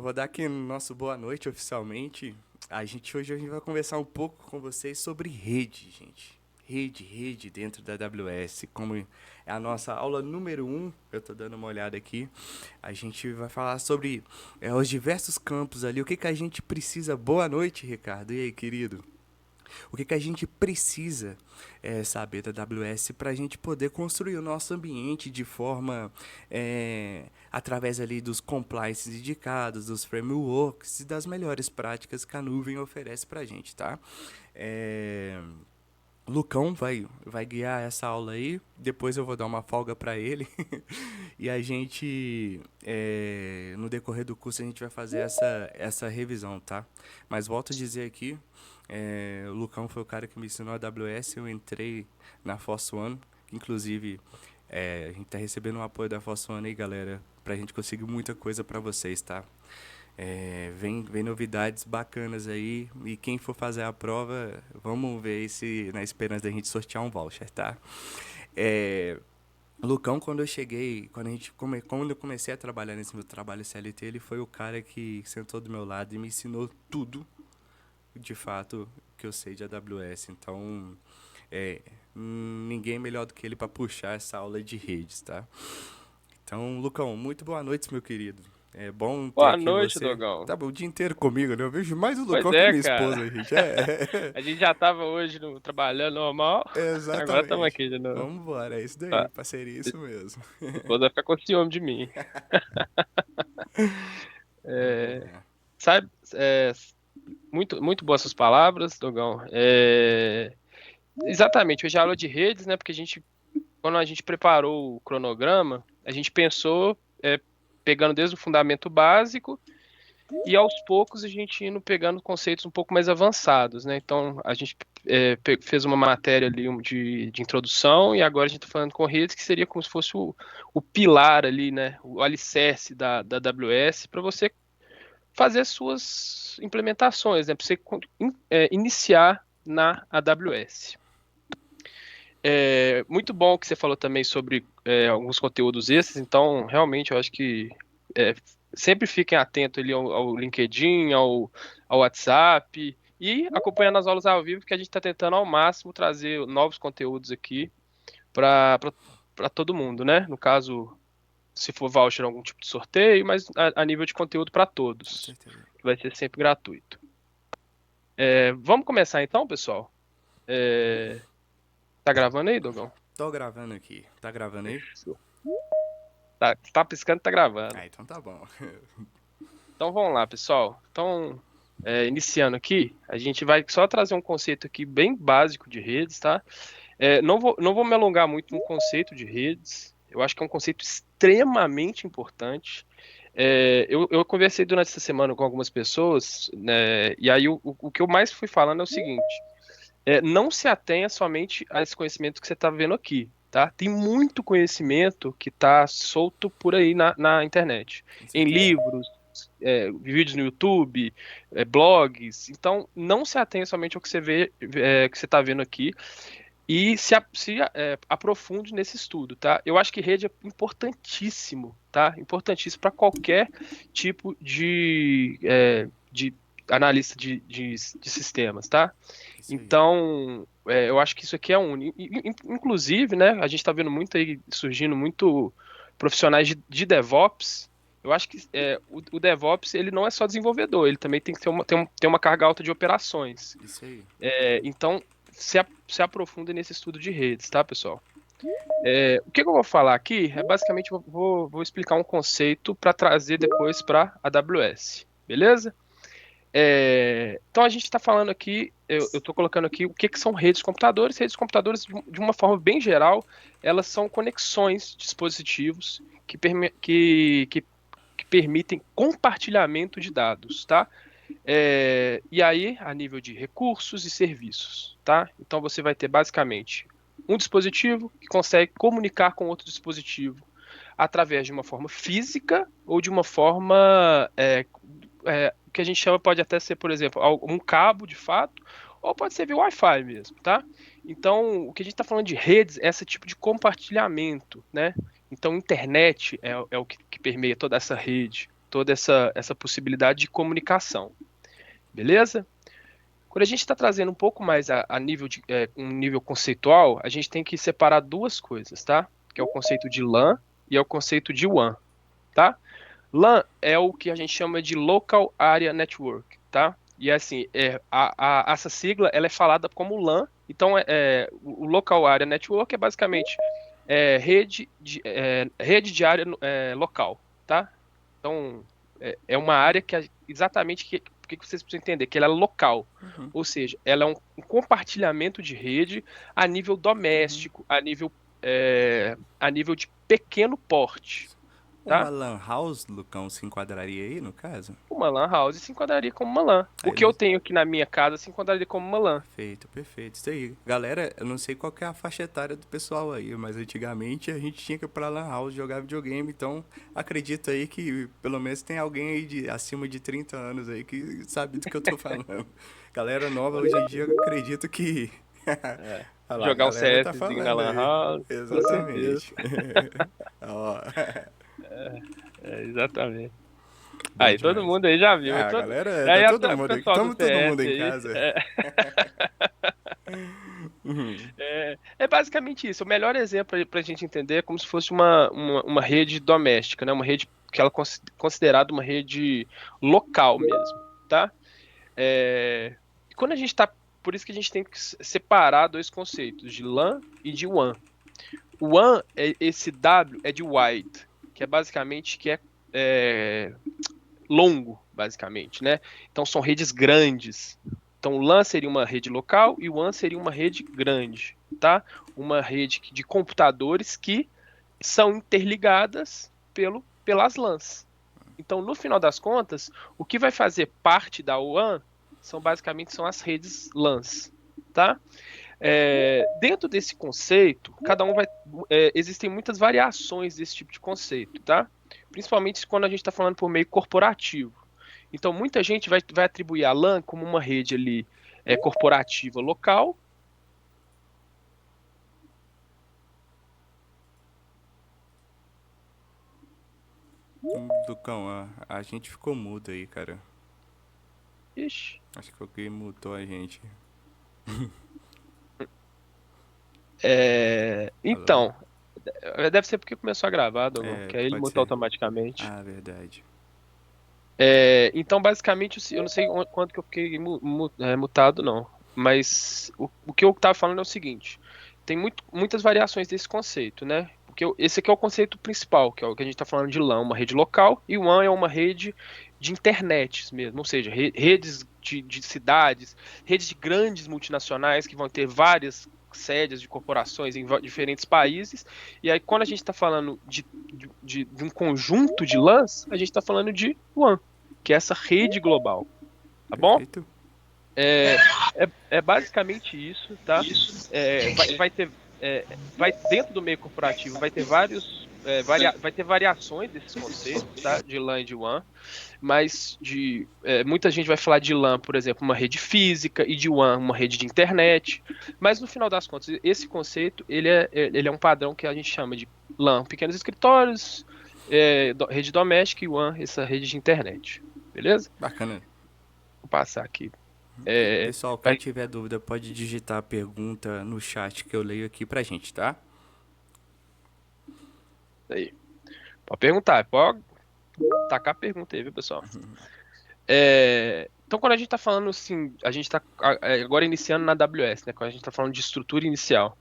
vou dar aqui nosso boa noite oficialmente. Hoje a gente vai conversar um pouco com vocês sobre rede, gente. Rede dentro da AWS. Como é a nossa aula número um, eu tô dando uma olhada aqui. A gente vai falar sobre os diversos campos ali. O que que a gente precisa? Boa noite, Ricardo. E aí, querido? O que que a gente precisa saber da AWS para a gente poder construir o nosso ambiente de forma através ali dos compliances indicados, dos frameworks e das melhores práticas que a nuvem oferece para a gente, tá? É, Lucão vai guiar essa aula aí, depois eu vou dar uma folga para ele e a gente, no decorrer do curso, a gente vai fazer essa revisão, tá? Mas volto a dizer aqui, o Lucão foi o cara que me ensinou a AWS, eu entrei na Force One, inclusive a gente tá recebendo um apoio da Force One aí, galera, pra gente conseguir muita coisa pra vocês, tá? Vem novidades bacanas aí. E quem for fazer a prova, vamos ver se na esperança da gente sortear um voucher, tá? É, Lucão, quando eu cheguei, quando eu comecei a trabalhar nesse meu trabalho CLT, ele foi o cara que sentou do meu lado e me ensinou tudo, de fato, que eu sei de AWS. Então, é, ninguém melhor do que ele para puxar essa aula de redes, tá? Então, Lucão, muito boa noite, meu querido. É bom ter Boa aqui noite, você. Dogão. Tá bom, o dia inteiro comigo, né? Eu vejo mais o Pois Lucão que a é, minha cara. esposa, gente. A gente já tava hoje trabalhando normal, agora estamos Exatamente. aqui de novo. Vamos embora, é isso daí, Ah, parceria, é minha isso mesmo. esposa vai ficar com ciúme de mim. Vamos É, lá. sabe, muito boas suas palavras, Dogão. Exatamente, hoje é aula de redes, né? Porque quando a gente preparou o cronograma, a gente pensou, pegando desde o fundamento básico. E aos poucos a gente indo pegando conceitos um pouco mais avançados, né? Então a gente fez uma matéria ali de introdução e agora a gente está falando com redes que seria como se fosse o pilar ali, né? O alicerce da AWS para você fazer as suas implementações, né? Para você iniciar na AWS. Muito bom que você falou também sobre alguns conteúdos extras, então realmente eu acho que é, sempre fiquem atentos ali ao LinkedIn, ao WhatsApp e acompanhando as aulas ao vivo, que a gente está tentando ao máximo trazer novos conteúdos aqui para todo mundo, né? No caso, se for voucher, algum tipo de sorteio, mas a nível de conteúdo para Com todos, certeza. que vai ser sempre gratuito. Vamos começar então, pessoal? É, tá gravando aí, Dogão? Tô gravando aqui. Tá gravando aí? Fechou. Tá piscando, tá gravando. Ah, então tá bom. Então vamos lá, pessoal. Então, iniciando aqui, a gente vai só trazer um conceito aqui bem básico de redes, tá? Não vou me alongar muito no conceito de redes. Eu acho que é um conceito extremamente importante. Eu conversei durante essa semana com algumas pessoas, né, e aí o que eu mais fui falando é o seguinte: não se atenha somente a esse conhecimento que você está vendo aqui, tá? Tem muito conhecimento que está solto por aí na internet, Com em certeza. livros, vídeos no YouTube, blogs. Então, não se atenha somente ao que você vê, que você está vendo aqui e se aprofunde nesse estudo, tá? Eu acho que rede é importantíssimo, tá? Importantíssimo para qualquer tipo de analista de sistemas, tá? Isso aí. Então, eu acho que isso aqui é único. Inclusive, né, a gente está vendo muito aí, surgindo muito profissionais de DevOps. Eu acho que o DevOps ele não é só desenvolvedor, ele também tem que ter uma carga alta de operações. Isso aí. Então, se aprofunda nesse estudo de redes, tá, pessoal? O que eu vou falar aqui é basicamente vou explicar um conceito para trazer depois para a AWS, beleza? Então a gente está falando aqui, eu estou colocando aqui o que são redes de computadores. Redes de computadores, de uma forma bem geral, elas são conexões de dispositivos que permitem compartilhamento de dados, tá? E aí, a nível de recursos e serviços, tá? Então você vai ter basicamente um dispositivo que consegue comunicar com outro dispositivo através de uma forma física ou de uma forma que a gente chama, pode até ser, por exemplo, um cabo de fato, ou pode ser via Wi-Fi mesmo, tá? Então, o que a gente está falando de redes é esse tipo de compartilhamento, né? Então, internet é o que permeia toda essa rede. toda essa possibilidade de comunicação, beleza? Quando a gente está trazendo um pouco mais a nível um nível conceitual, a gente tem que separar duas coisas, tá? Que é o conceito de LAN e é o conceito de WAN, tá? LAN é o que a gente chama de Local Area Network, tá? E assim, essa sigla ela é falada como LAN. Então, o Local Area Network é basicamente rede de área local, tá? Então, é uma área que exatamente que vocês precisam entender, que ela é local. Uhum, Ou seja, ela é um compartilhamento de rede a nível uhum. doméstico, a nível de pequeno porte, Uma tá? lan house, Lucão, se enquadraria aí, no caso? Uma LAN house se enquadraria como uma LAN. O Aí, que eu tenho aqui na minha casa se enquadraria como uma LAN. perfeito, perfeito. Isso aí. Galera, eu não sei qual que é a faixa etária do pessoal aí, mas antigamente a gente tinha que ir pra Lan House jogar videogame, então acredito aí que pelo menos tem alguém aí de acima de 30 anos aí que sabe do que eu tô falando. Galera nova hoje em dia, eu acredito que. É. Olha lá, a Jogar um galera tá CSzinho na falando LAN aí. house, com certeza. Exatamente. Ó, Exatamente. bom Aí todo demais. mundo aí já viu. Ah, galera, tá Aí todo o mundo aqui. pessoal do Tamo todo mundo CS em aí. casa. Uhum. É basicamente isso. O melhor exemplo para a gente entender é como se fosse uma rede doméstica, né? Uma rede que ela é considerada uma rede local mesmo, tá? E quando a gente está. Por isso que a gente tem que separar dois conceitos, de LAN e de WAN. O WAN, esse W é de wide, que é basicamente é longo, basicamente, né? Então são redes grandes. Então o LAN seria uma rede local e o WAN seria uma rede grande, tá? Uma rede de computadores que são interligadas pelas LANs. Então, no final das contas, o que vai fazer parte da WAN são as redes LANs, tá? Dentro desse conceito, existem muitas variações desse tipo de conceito, tá? Principalmente quando a gente está falando por meio corporativo. Então, muita gente vai atribuir a LAN como uma rede ali corporativa local. Lucão, a gente ficou mudo aí, cara. Ixi, Acho que alguém mutou a gente. Alô? então, deve ser porque começou a gravar, Douglas, É, que aí ele pode mutou ser. automaticamente. Ah, verdade. Então, basicamente, eu não sei quanto que eu fiquei mutado, não. Mas o que eu estava falando é o seguinte: tem muitas variações desse conceito, né? Porque esse aqui é o conceito principal, que é o que a gente está falando de LAN, uma rede local, e o WAN é uma rede de internet mesmo, ou seja, redes de cidades, redes de grandes multinacionais que vão ter várias sedes de corporações em diferentes países. E aí, quando a gente está falando de um conjunto de LANs, a gente está falando de WAN, que é essa rede global, tá bom? Perfeito? É basicamente isso, tá? Vai ter, dentro do meio corporativo, vai ter variações desses conceitos, tá? De LAN e de WAN, mas muita gente vai falar de LAN, por exemplo, uma rede física, e de WAN, uma rede de internet. Mas no final das contas, esse conceito ele é um padrão que a gente chama de LAN, pequenos escritórios, rede doméstica, e WAN, essa rede de internet. Beleza? Bacana. Vou passar aqui. É, Pessoal, quem vai, tiver dúvida pode digitar a pergunta no chat que eu leio aqui pra gente, tá? aí. Pode perguntar, pode tacar a pergunta aí, viu, pessoal? Então, quando a gente está falando assim, a gente está agora iniciando na AWS, né? Quando a gente está falando de estrutura inicial,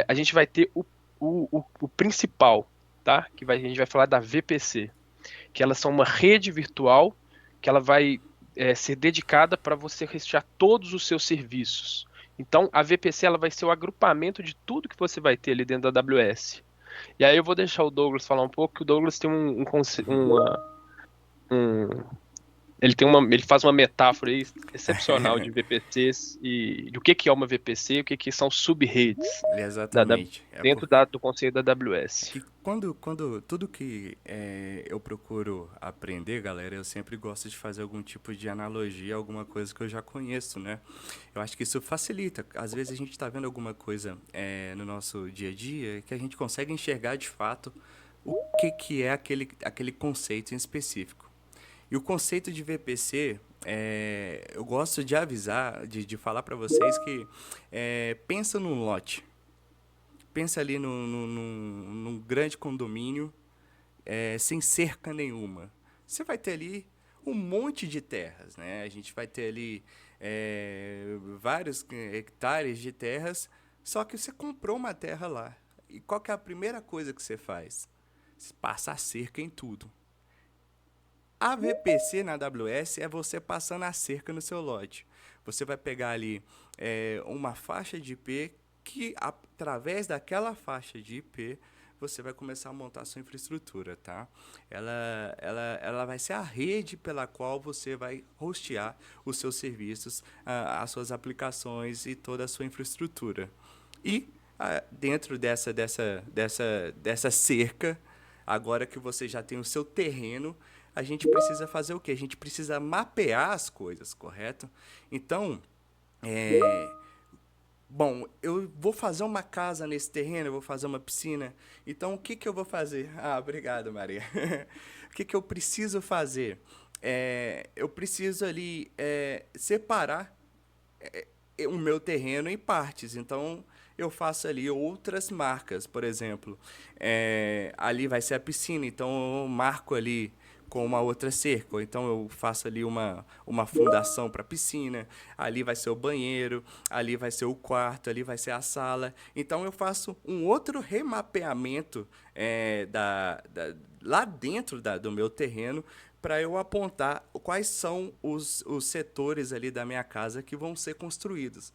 a gente vai ter o principal, tá? A gente vai falar da VPC, que elas são uma rede virtual que ela vai ser dedicada para você rechear todos os seus serviços. Então, a VPC ela vai ser o agrupamento de tudo que você vai ter ali dentro da AWS. E aí eu vou deixar o Douglas falar um pouco, que o Douglas tem um- ele faz uma metáfora aí excepcional de VPCs e do que é uma VPC e o que são sub-redes Exatamente. dentro do conceito da É AWS. que quando tudo que eu procuro aprender, galera, eu sempre gosto de fazer algum tipo de analogia, alguma coisa que eu já conheço, né? Eu acho que isso facilita. Às vezes a gente está vendo alguma coisa no nosso dia a dia que a gente consegue enxergar de fato o que é aquele conceito em específico. E o conceito de VPC, eu gosto de avisar, de falar para vocês que pensa num lote. Pensa ali num grande condomínio sem cerca nenhuma. Você vai ter ali um monte de terras, né? A gente vai ter ali vários hectares de terras, só que você comprou uma terra lá. E qual que é a primeira coisa que você faz? Você passa a cerca em tudo. A VPC na AWS é você passando a cerca no seu lote. Você vai pegar ali uma faixa de IP que, através daquela faixa de IP, você vai começar a montar a sua infraestrutura, tá? Ela vai ser a rede pela qual você vai hostear os seus serviços, as suas aplicações e toda a sua infraestrutura. E dentro dessa cerca, agora que você já tem o seu terreno, a gente precisa fazer o quê? A gente precisa mapear as coisas, correto? Então, bom, eu vou fazer uma casa nesse terreno, eu vou fazer uma piscina. Então, o que que eu vou fazer? Ah, obrigado, Maria. O que que eu preciso fazer? Eu preciso ali separar o meu terreno em partes. Então, eu faço ali outras marcas, por exemplo. Ali vai ser a piscina, então eu marco ali com uma outra cerca. Ou então eu faço ali uma fundação para a piscina. Ali vai ser o banheiro, ali vai ser o quarto, ali vai ser a sala. Então eu faço um outro remapeamento lá dentro do meu terreno para eu apontar quais são os setores ali da minha casa que vão ser construídos.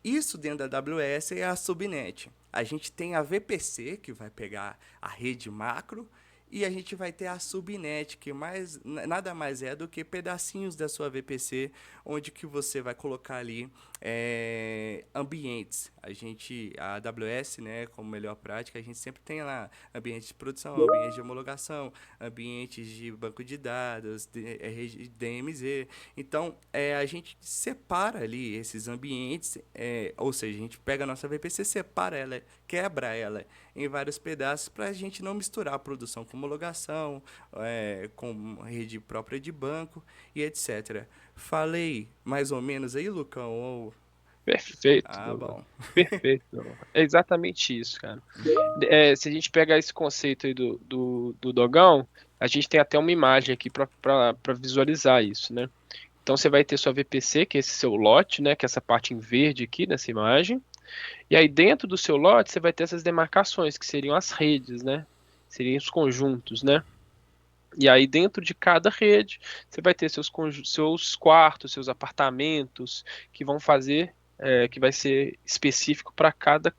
Isso dentro da AWS é a subnet. A gente tem a VPC, que vai pegar a rede macro, e a gente vai ter a subnet, que nada mais é do que pedacinhos da sua VPC, onde que você vai colocar ali ambientes. A AWS, né, como melhor prática, a gente sempre tem lá ambientes de produção, ambientes de homologação, ambientes de banco de dados, rede DMZ. Então, a gente separa ali esses ambientes, ou seja, a gente pega a nossa VPC, separa ela, quebra ela em vários pedaços para a gente não misturar a produção com homologação, com rede própria de banco e etc. Falei mais ou menos aí, Lucão? Ah, Perfeito, bom. perfeito. É exatamente isso, cara. Se a gente pegar esse conceito aí do dogão, a gente tem até uma imagem aqui para visualizar isso, né? Então você vai ter sua VPC, que é esse seu lote, né? Que é essa parte em verde aqui nessa imagem. E aí dentro do seu lote você vai ter essas demarcações, que seriam as redes, né? Seriam os conjuntos, né? E aí dentro de cada rede você vai ter seus quartos, seus apartamentos, que vão fazer, que vai ser específico para cada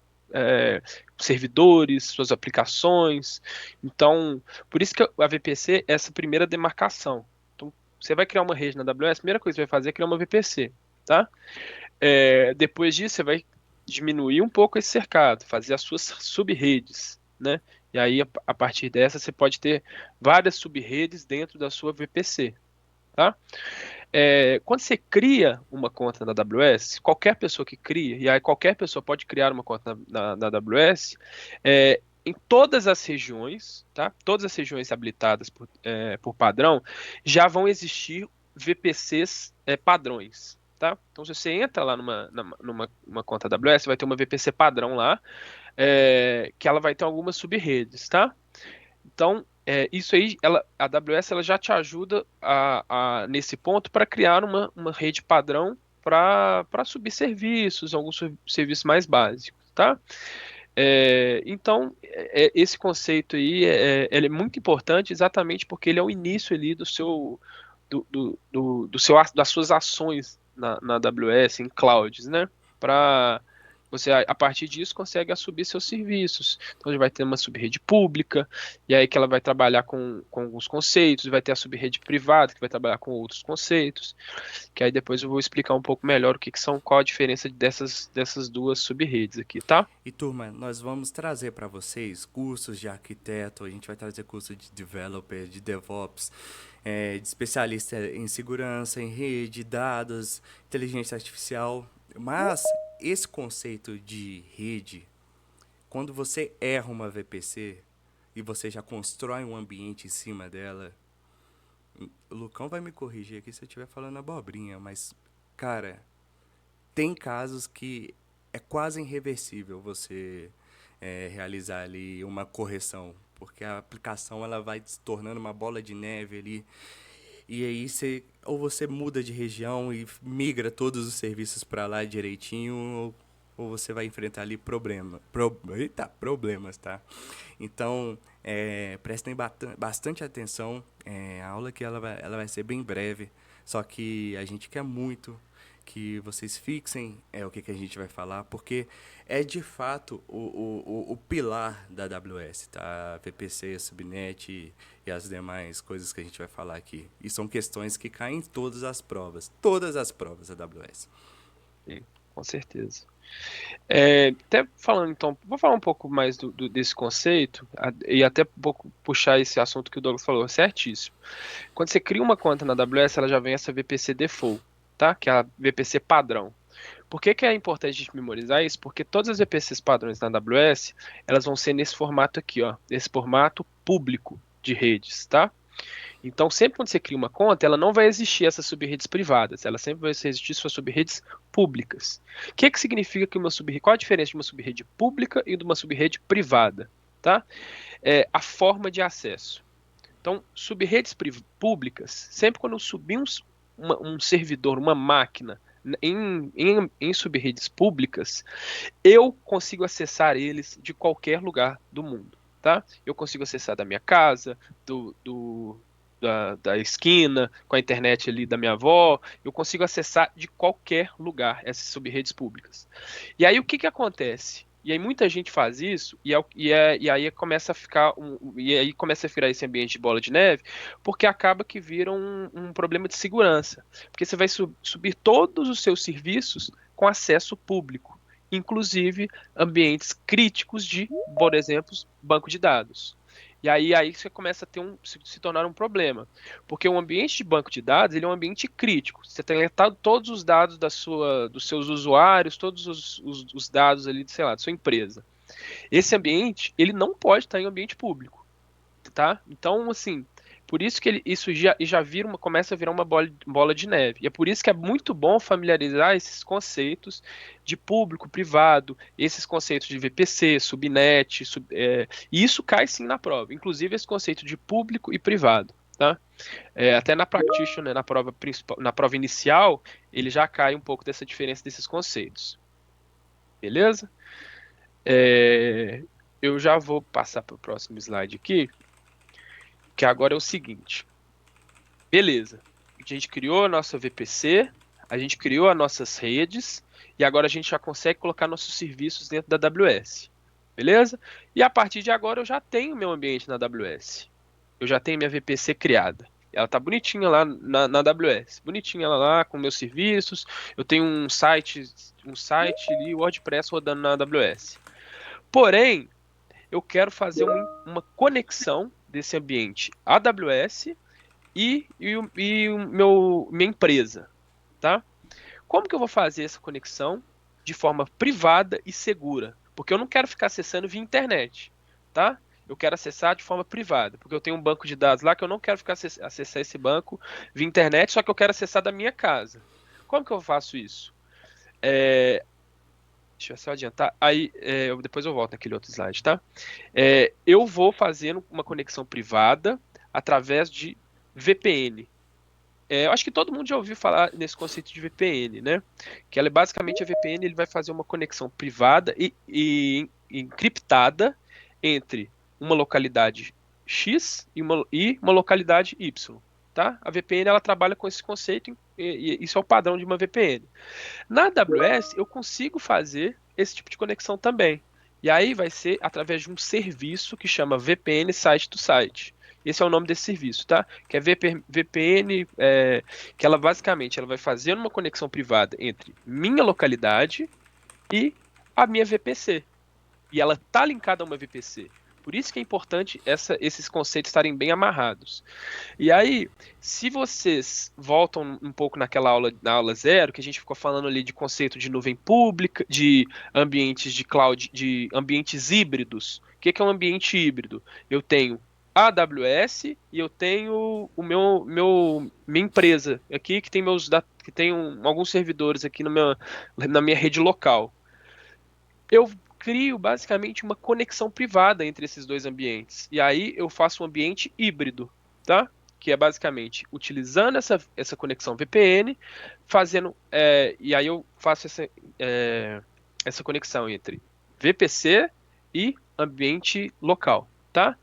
servidores, suas aplicações. Então, por isso que a VPC é essa primeira demarcação. Então, você vai criar uma rede na AWS, a primeira coisa que você vai fazer é criar uma VPC, tá? Depois disso, você vai diminuir um pouco esse cercado, fazer as suas sub-redes, né? E aí, a partir dessa, você pode ter várias sub-redes dentro da sua VPC, tá? Quando você cria uma conta na AWS, qualquer pessoa que cria, e aí qualquer pessoa pode criar uma conta na AWS, em todas as regiões, tá? Todas as regiões habilitadas por padrão, já vão existir VPCs padrões, tá? Então, se você entra lá numa conta AWS, vai ter uma VPC padrão lá, que ela vai ter algumas sub-redes, tá? Então, isso aí, a AWS ela já te ajuda nesse ponto para criar uma rede padrão para subir serviços, alguns serviços mais básicos, tá? Então, esse conceito aí ele é muito importante exatamente porque ele é o início ali das suas ações na AWS, em clouds, né? Para você, a partir disso, consegue subir seus serviços. Então, ele vai ter uma subrede pública, e aí que ela vai trabalhar com alguns conceitos, vai ter a subrede privada, que vai trabalhar com outros conceitos, que aí depois eu vou explicar um pouco melhor qual a diferença dessas duas subredes aqui, tá? E turma, nós vamos trazer para vocês cursos de arquiteto, a gente vai trazer curso de developer, de DevOps, de especialista em segurança, em rede, dados, inteligência artificial. Mas esse conceito de rede, quando você erra uma VPC, e você já constrói um ambiente em cima dela. O Lucão vai me corrigir aqui se eu estiver falando abobrinha, mas, cara, tem casos que é quase irreversível você realizar ali uma correção, porque a aplicação ela vai se tornando uma bola de neve ali, e aí ou você muda de região e migra todos os serviços para lá direitinho, ou você vai enfrentar ali problemas, tá? Então, prestem bastante atenção. A aula aqui ela vai ser bem breve, só que a gente quer muito que vocês fixem o que a gente vai falar, porque é de fato o pilar da AWS, tá? VPC, Subnet e as demais coisas que a gente vai falar aqui. E são questões que caem em todas as provas da AWS. Sim, com certeza. Até falando, então, vou falar um pouco mais desse conceito e até um pouco puxar esse assunto que o Douglas falou, certíssimo. Quando você cria uma conta na AWS, ela já vem essa VPC default, tá? Que é a VPC padrão. Por que é importante a gente memorizar isso? Porque todas as VPCs padrões na AWS, elas vão ser nesse formato aqui, ó, nesse formato público de redes, tá? Então, sempre quando você cria uma conta, ela não vai existir essas subredes privadas, ela sempre vai existir suas subredes públicas. O que significa que uma subrede? Qual a diferença de uma subrede pública e de uma subrede privada? Tá? A forma de acesso. Então, subredes públicas, sempre quando eu subir um servidor, uma máquina, em subredes públicas, eu consigo acessar eles de qualquer lugar do mundo. Tá? Eu consigo acessar da minha casa, da esquina, com a internet ali da minha avó, eu consigo acessar de qualquer lugar essas subredes públicas. E aí o que acontece? E aí muita gente faz isso e aí começa a ficar esse ambiente de bola de neve, porque acaba que vira um problema de segurança, porque você vai subir todos os seus serviços com acesso público, inclusive ambientes críticos de, por exemplo, banco de dados. E aí você começa a se tornar um problema. Porque o ambiente de banco de dados ele é um ambiente crítico. Você tem todos os dados dos seus usuários, todos os dados ali, sei lá, da sua empresa. Esse ambiente, ele não pode estar em ambiente público. Tá? Então, assim, por isso que isso já começa a virar uma bola de neve. E é por isso que é muito bom familiarizar esses conceitos de público, privado, esses conceitos de VPC, subnet, e isso cai sim na prova. Inclusive esse conceito de público e privado. Tá? Até na practitioner, na prova principal, na prova inicial, ele já cai um pouco dessa diferença desses conceitos. Beleza? Eu já vou passar para o próximo slide aqui, que agora é o seguinte. Beleza, a gente criou a nossa VPC, a gente criou as nossas redes, e agora a gente já consegue colocar nossos serviços dentro da AWS. Beleza? E a partir de agora eu já tenho meu ambiente na AWS. Eu já tenho minha VPC criada. Ela tá bonitinha lá na AWS. Bonitinha ela lá com meus serviços. Eu tenho um site ali, WordPress rodando na AWS. Porém, eu quero fazer uma conexão desse ambiente AWS e minha empresa, tá? Como que eu vou fazer essa conexão de forma privada e segura? Porque eu não quero ficar acessando via internet, tá? Eu quero acessar de forma privada, porque eu tenho um banco de dados lá que eu não quero ficar acessar esse banco via internet, só que eu quero acessar da minha casa. Como que eu faço isso? Deixa eu só adiantar. Aí, depois eu volto naquele outro slide, tá? Eu vou fazendo uma conexão privada através de VPN. Eu acho que todo mundo já ouviu falar nesse conceito de VPN, né? Que ela basicamente a VPN ele vai fazer uma conexão privada e encriptada entre uma localidade X e uma localidade Y, tá? A VPN ela trabalha com esse conceito e isso é o padrão de uma VPN. Na AWS eu consigo fazer esse tipo de conexão também. E aí vai ser através de um serviço que chama VPN Site to Site. Esse é o nome desse serviço, tá? Que é VPN, que ela basicamente ela vai fazer uma conexão privada entre minha localidade e a minha VPC. E ela tá linkada a uma VPC. Por isso que é importante esses conceitos estarem bem amarrados. E aí, se vocês voltam um pouco na aula zero, que a gente ficou falando ali de conceito de nuvem pública, de ambientes de cloud, de ambientes híbridos. O que é um ambiente híbrido? Eu tenho a AWS e eu tenho minha empresa aqui que tem que tem alguns servidores aqui na minha rede local. Eu crio basicamente uma conexão privada entre esses dois ambientes. E aí eu faço um ambiente híbrido, tá? Que é basicamente utilizando essa conexão VPN, e aí eu faço essa conexão entre VPC e ambiente local, tá?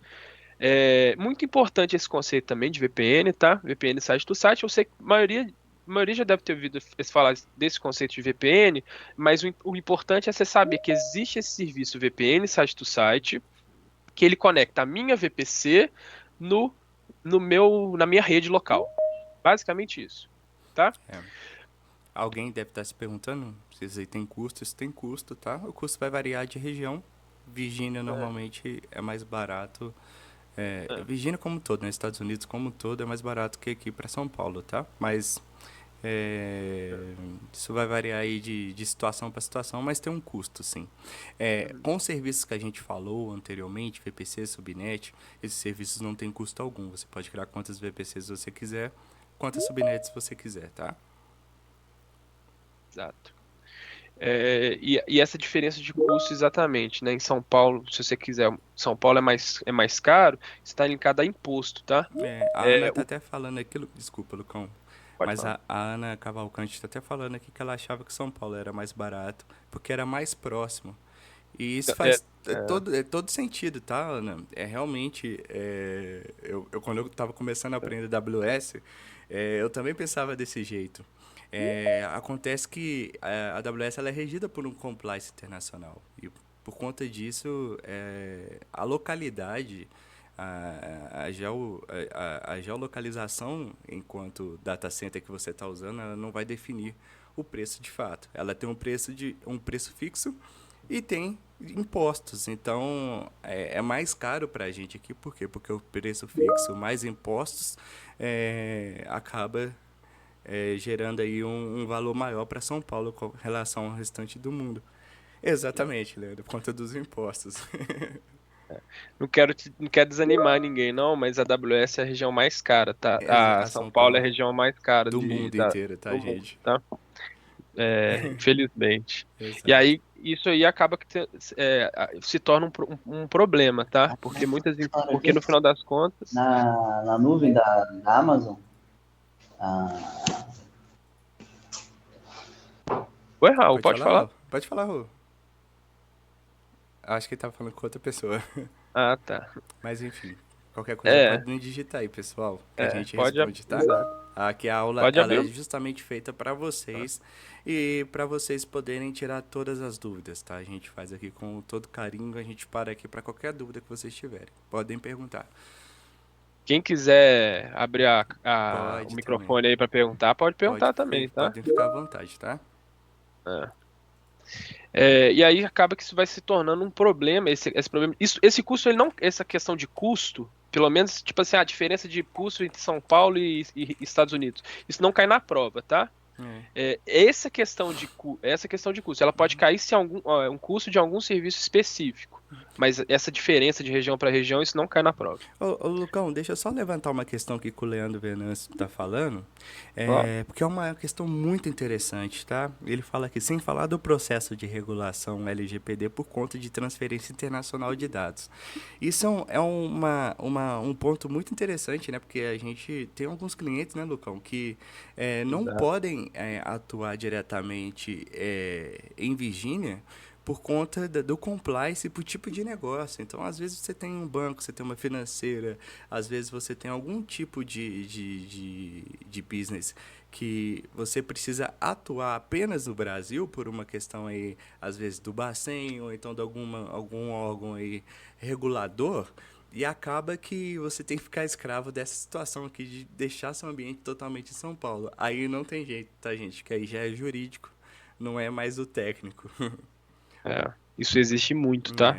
É muito importante esse conceito também de VPN, tá? VPN site to site. Eu sei que a maioria já deve ter ouvido falar desse conceito de VPN, mas o importante é você saber que existe esse serviço VPN site to site, que ele conecta a minha VPC no, na minha rede local. Basicamente isso, tá? É. Alguém deve estar se perguntando se isso aí tem custo. Isso tem custo, tá? O custo vai variar de região. Virgínia normalmente é mais barato. Virgínia como um todo, né? Estados Unidos como um todo é mais barato que aqui para São Paulo, tá? Mas isso vai variar aí de situação para situação, mas tem um custo, sim. Com os serviços que a gente falou anteriormente, VPC, Subnet, esses serviços não têm custo algum. Você pode criar quantas VPCs você quiser, quantas Subnets você quiser, tá? Exato. E essa diferença de custo exatamente, né? Em São Paulo, se você quiser, São Paulo é mais caro, está linkado a imposto, tá? A Ana tá até falando aquilo. Desculpa, Lucão. Pode Mas falar. a Ana Cavalcante tá até falando aqui que ela achava que São Paulo era mais barato, porque era mais próximo. E isso É, faz todo sentido, tá, Ana? Realmente. Quando eu tava começando a aprender AWS, eu também pensava desse jeito. Acontece que a AWS ela é regida por um compliance internacional. E por conta disso, a localidade, a geolocalização enquanto data center que você está usando, ela não vai definir o preço de fato. Ela tem um preço fixo e tem impostos. Então, é mais caro para a gente aqui. Por quê? Porque o preço fixo mais impostos acaba gerando aí um valor maior para São Paulo com relação ao restante do mundo. Exatamente, Leandro, por conta dos impostos. Não quero desanimar ninguém, não, mas a AWS é a região mais cara, tá? A A São São Paulo é a Paulo região mais cara do mundo inteiro, tá, do mundo, gente? tá? Infelizmente. E Exato. aí, isso aí acaba que se torna um problema, tá? Falaram Porque aqui, no final das contas. na nuvem da Amazon, ah, Oi, Raul, pode falar? Raul? Pode falar, Raul. Acho que ele tava falando com outra pessoa. Ah, tá. Mas enfim, qualquer coisa É, pode me digitar aí, pessoal, que a gente pode, responde, tá? exato. Aqui a aula Pode ela é abrir. justamente feita para vocês e para vocês poderem tirar todas as dúvidas, tá? A gente faz aqui com todo carinho, a gente para aqui para qualquer dúvida que vocês tiverem. Podem perguntar. Quem quiser abrir o Pode também. microfone aí para perguntar, pode perguntar também, tá? Podem ficar à vontade, tá? É. E aí acaba que isso vai se tornando um problema, esse problema. Esse custo, ele não, essa questão de custo, pelo menos, tipo assim, a diferença de custo entre São Paulo e Estados Unidos, isso não cai na prova, tá? Essa questão de custo, ela pode cair se um custo de algum serviço específico, mas essa diferença de região para região, isso não cai na prova. Ô, Lucão, deixa eu só levantar uma questão aqui que o Leandro Venâncio tá falando, Claro. porque é uma questão muito interessante, tá? Ele fala aqui, sem falar do processo de regulação LGPD por conta de transferência internacional de dados. Isso um ponto muito interessante, né? Porque a gente tem alguns clientes, né, Lucão, que não Exato. podem atuar diretamente em Virgínia por conta do compliance por tipo de negócio. Então, às vezes você tem um banco, você tem uma financeira, às vezes você tem algum tipo de business que você precisa atuar apenas no Brasil por uma questão aí, às vezes, do Bacen ou então de algum órgão aí regulador. E acaba que você tem que ficar escravo dessa situação aqui de deixar seu ambiente totalmente em São Paulo. Aí não tem jeito, tá, gente? Que aí já é jurídico, não é mais o técnico. Isso existe muito, tá?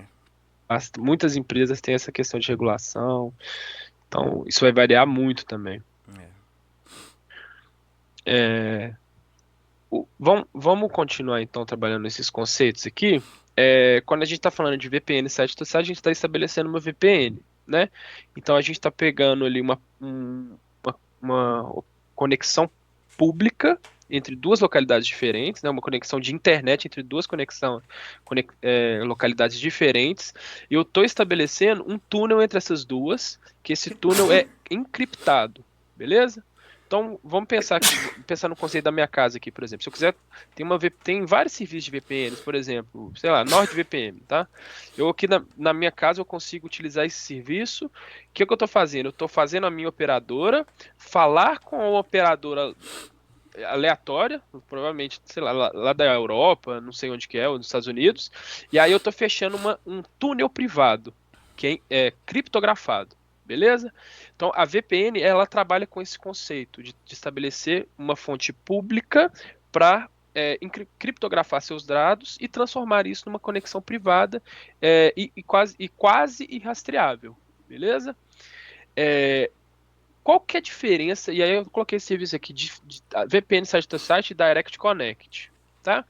É. Muitas empresas têm essa questão de regulação, então isso vai variar muito também. Vamos continuar então trabalhando nesses conceitos aqui. Quando a gente está falando de VPN site to site, a gente está estabelecendo uma VPN, né? Então a gente está pegando ali uma conexão pública entre duas localidades diferentes, né? Uma conexão de internet entre duas localidades diferentes. E eu estou estabelecendo um túnel entre essas duas, que esse túnel é encriptado, beleza? Então, vamos pensar no conceito da minha casa aqui, por exemplo. Se eu quiser, tem vários serviços de VPNs, por exemplo, sei lá, NordVPN, tá? Eu aqui na minha casa eu consigo utilizar esse serviço. O que eu estou fazendo? Eu estou fazendo a minha operadora falar com a operadora aleatória, provavelmente, sei lá da Europa, não sei onde que é, ou dos Estados Unidos, e aí eu estou fechando um túnel privado, que é criptografado. Beleza? Então, a VPN, ela trabalha com esse conceito de estabelecer uma fonte pública para criptografar seus dados e transformar isso numa conexão privada e quase irrastreável. Beleza? Qual que é a diferença? E aí eu coloquei esse serviço aqui de VPN Site to Site e Direct Connect. Tá?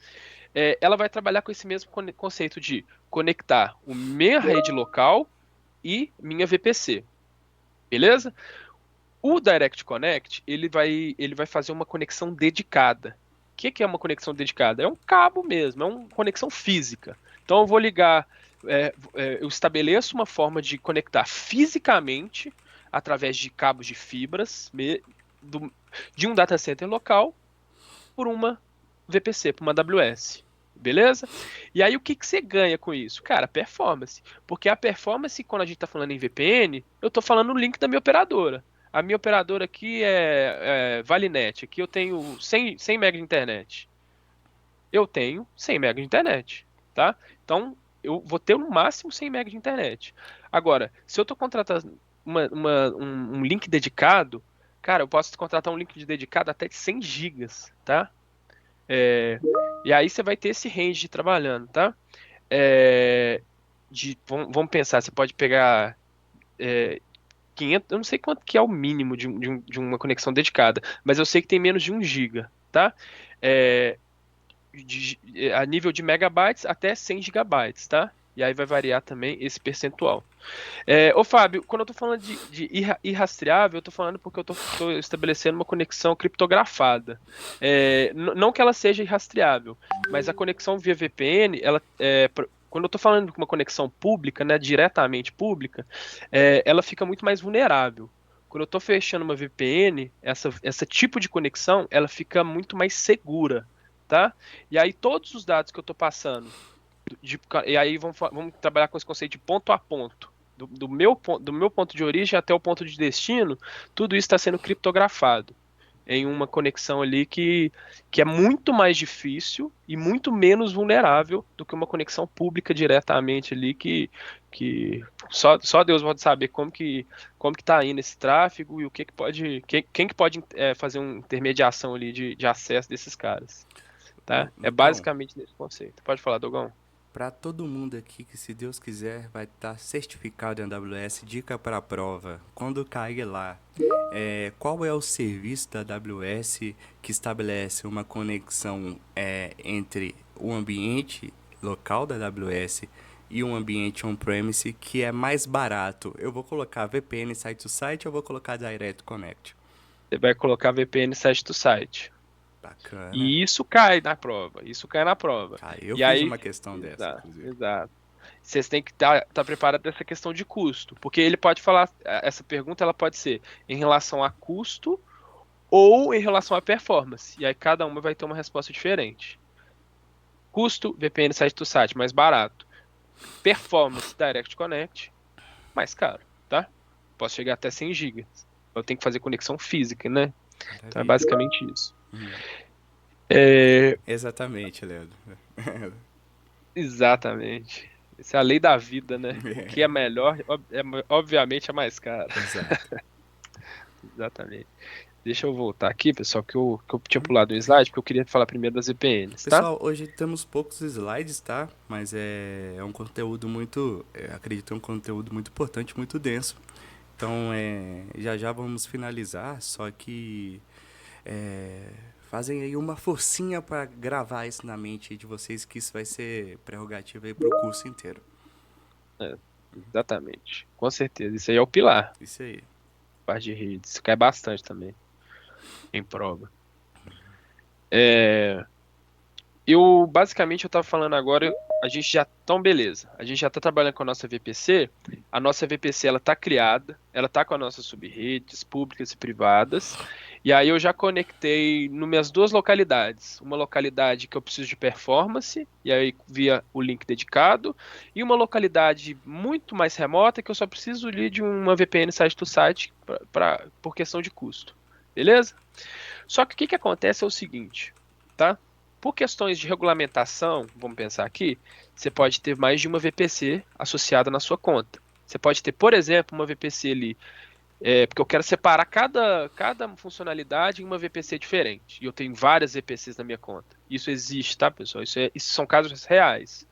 Ela vai trabalhar com esse mesmo conceito de conectar a minha rede local e minha VPC. Beleza? O Direct Connect, ele vai fazer uma conexão dedicada. O que é uma conexão dedicada? É um cabo mesmo, é uma conexão física. Então eu vou ligar, eu estabeleço uma forma de conectar fisicamente, através de cabos de fibras, de um data center local, por uma VPC, por uma AWS. Beleza? E aí o que você ganha com isso? Cara, performance. Porque a performance, quando a gente está falando em VPN, eu estou falando no link da minha operadora. A minha operadora aqui é Valinet. Aqui eu tenho 100 MB de internet. Eu tenho 100 MB de internet. Tá? Então, eu vou ter no máximo 100 MB de internet. Agora, se eu estou contratando um link dedicado, cara, eu posso contratar um link dedicado até de 100 gigas, tá? E aí você vai ter esse range trabalhando, tá? Vamos pensar, você pode pegar 500, eu não sei quanto que é o mínimo de uma conexão dedicada, mas eu sei que tem menos de 1 giga, tá? A nível de megabytes até 100 gigabytes, tá? E aí vai variar também esse percentual. Ô Fábio, quando eu tô falando de irrastreável, eu tô falando porque eu tô estabelecendo uma conexão criptografada. Não que ela seja irrastreável, mas a conexão via VPN, quando eu tô falando de uma conexão pública, né, diretamente pública, ela fica muito mais vulnerável. Quando eu tô fechando uma VPN, essa tipo de conexão, ela fica muito mais segura, tá? E aí todos os dados que eu tô passando, e aí vamos trabalhar com esse conceito de ponto a ponto. Do meu ponto de origem até o ponto de destino, tudo isso está sendo criptografado em uma conexão ali que é muito mais difícil e muito menos vulnerável do que uma conexão pública diretamente ali que só Deus pode saber como que está indo esse tráfego e o que pode quem que pode fazer uma intermediação ali de acesso desses caras, tá? Então, Basicamente nesse conceito. Pode falar, Dogão. para todo mundo aqui que, se Deus quiser, vai estar certificado em AWS, dica para a prova. Quando cair lá, qual é o serviço da AWS que estabelece uma conexão entre o ambiente local da AWS e um ambiente on-premise que é mais barato? Eu vou colocar VPN site-to-site ou vou colocar Direct Connect? Você vai colocar VPN site to site. Bacana. E isso cai na prova. Eu E fiz aí, uma questão dessa, inclusive. Exato. Vocês têm que estar preparado para essa questão de custo. Porque ele pode falar, essa pergunta ela pode ser em relação a custo ou em relação a performance. E aí cada uma vai ter uma resposta diferente. Custo, VPN site to site, mais barato. Performance, Direct Connect, mais caro, tá? Posso chegar até 100 GB. Eu tenho que fazer conexão física, né? Então é basicamente isso. Exatamente, Leandro. Exatamente. Essa é a lei da vida, né? O que é melhor, obviamente é mais caro. Exato. Exatamente. Deixa eu voltar aqui, pessoal, que eu tinha pulado um slide, porque eu queria falar primeiro das VPNs, tá? Pessoal, hoje temos poucos slides, tá? Mas é um conteúdo muito, acredito, é um conteúdo muito importante, muito denso. Então, já já vamos finalizar, só que fazem aí uma forcinha para gravar isso na mente de vocês, que isso vai ser prerrogativa aí pro curso inteiro. É, exatamente. Com certeza. Isso aí é o pilar, Isso aí. parte de redes. Isso cai bastante também em prova. É, basicamente, eu tava falando agora, a gente já, então beleza, a gente já tá trabalhando com a nossa VPC, ela tá criada, ela tá com as nossas subredes públicas e privadas, e aí eu já conectei nas minhas duas localidades, uma localidade que eu preciso de performance, e aí via o link dedicado, e uma localidade muito mais remota, que eu só preciso ali de uma VPN site-to-site por questão de custo, beleza? Só que o que que acontece é o seguinte, tá? Por questões de regulamentação, vamos pensar aqui, você pode ter mais de uma VPC associada na sua conta. Você pode ter, por exemplo, uma VPC ali, porque eu quero separar cada funcionalidade em uma VPC diferente. E eu tenho várias VPCs na minha conta. Isso existe, tá, pessoal? Isso são casos reais.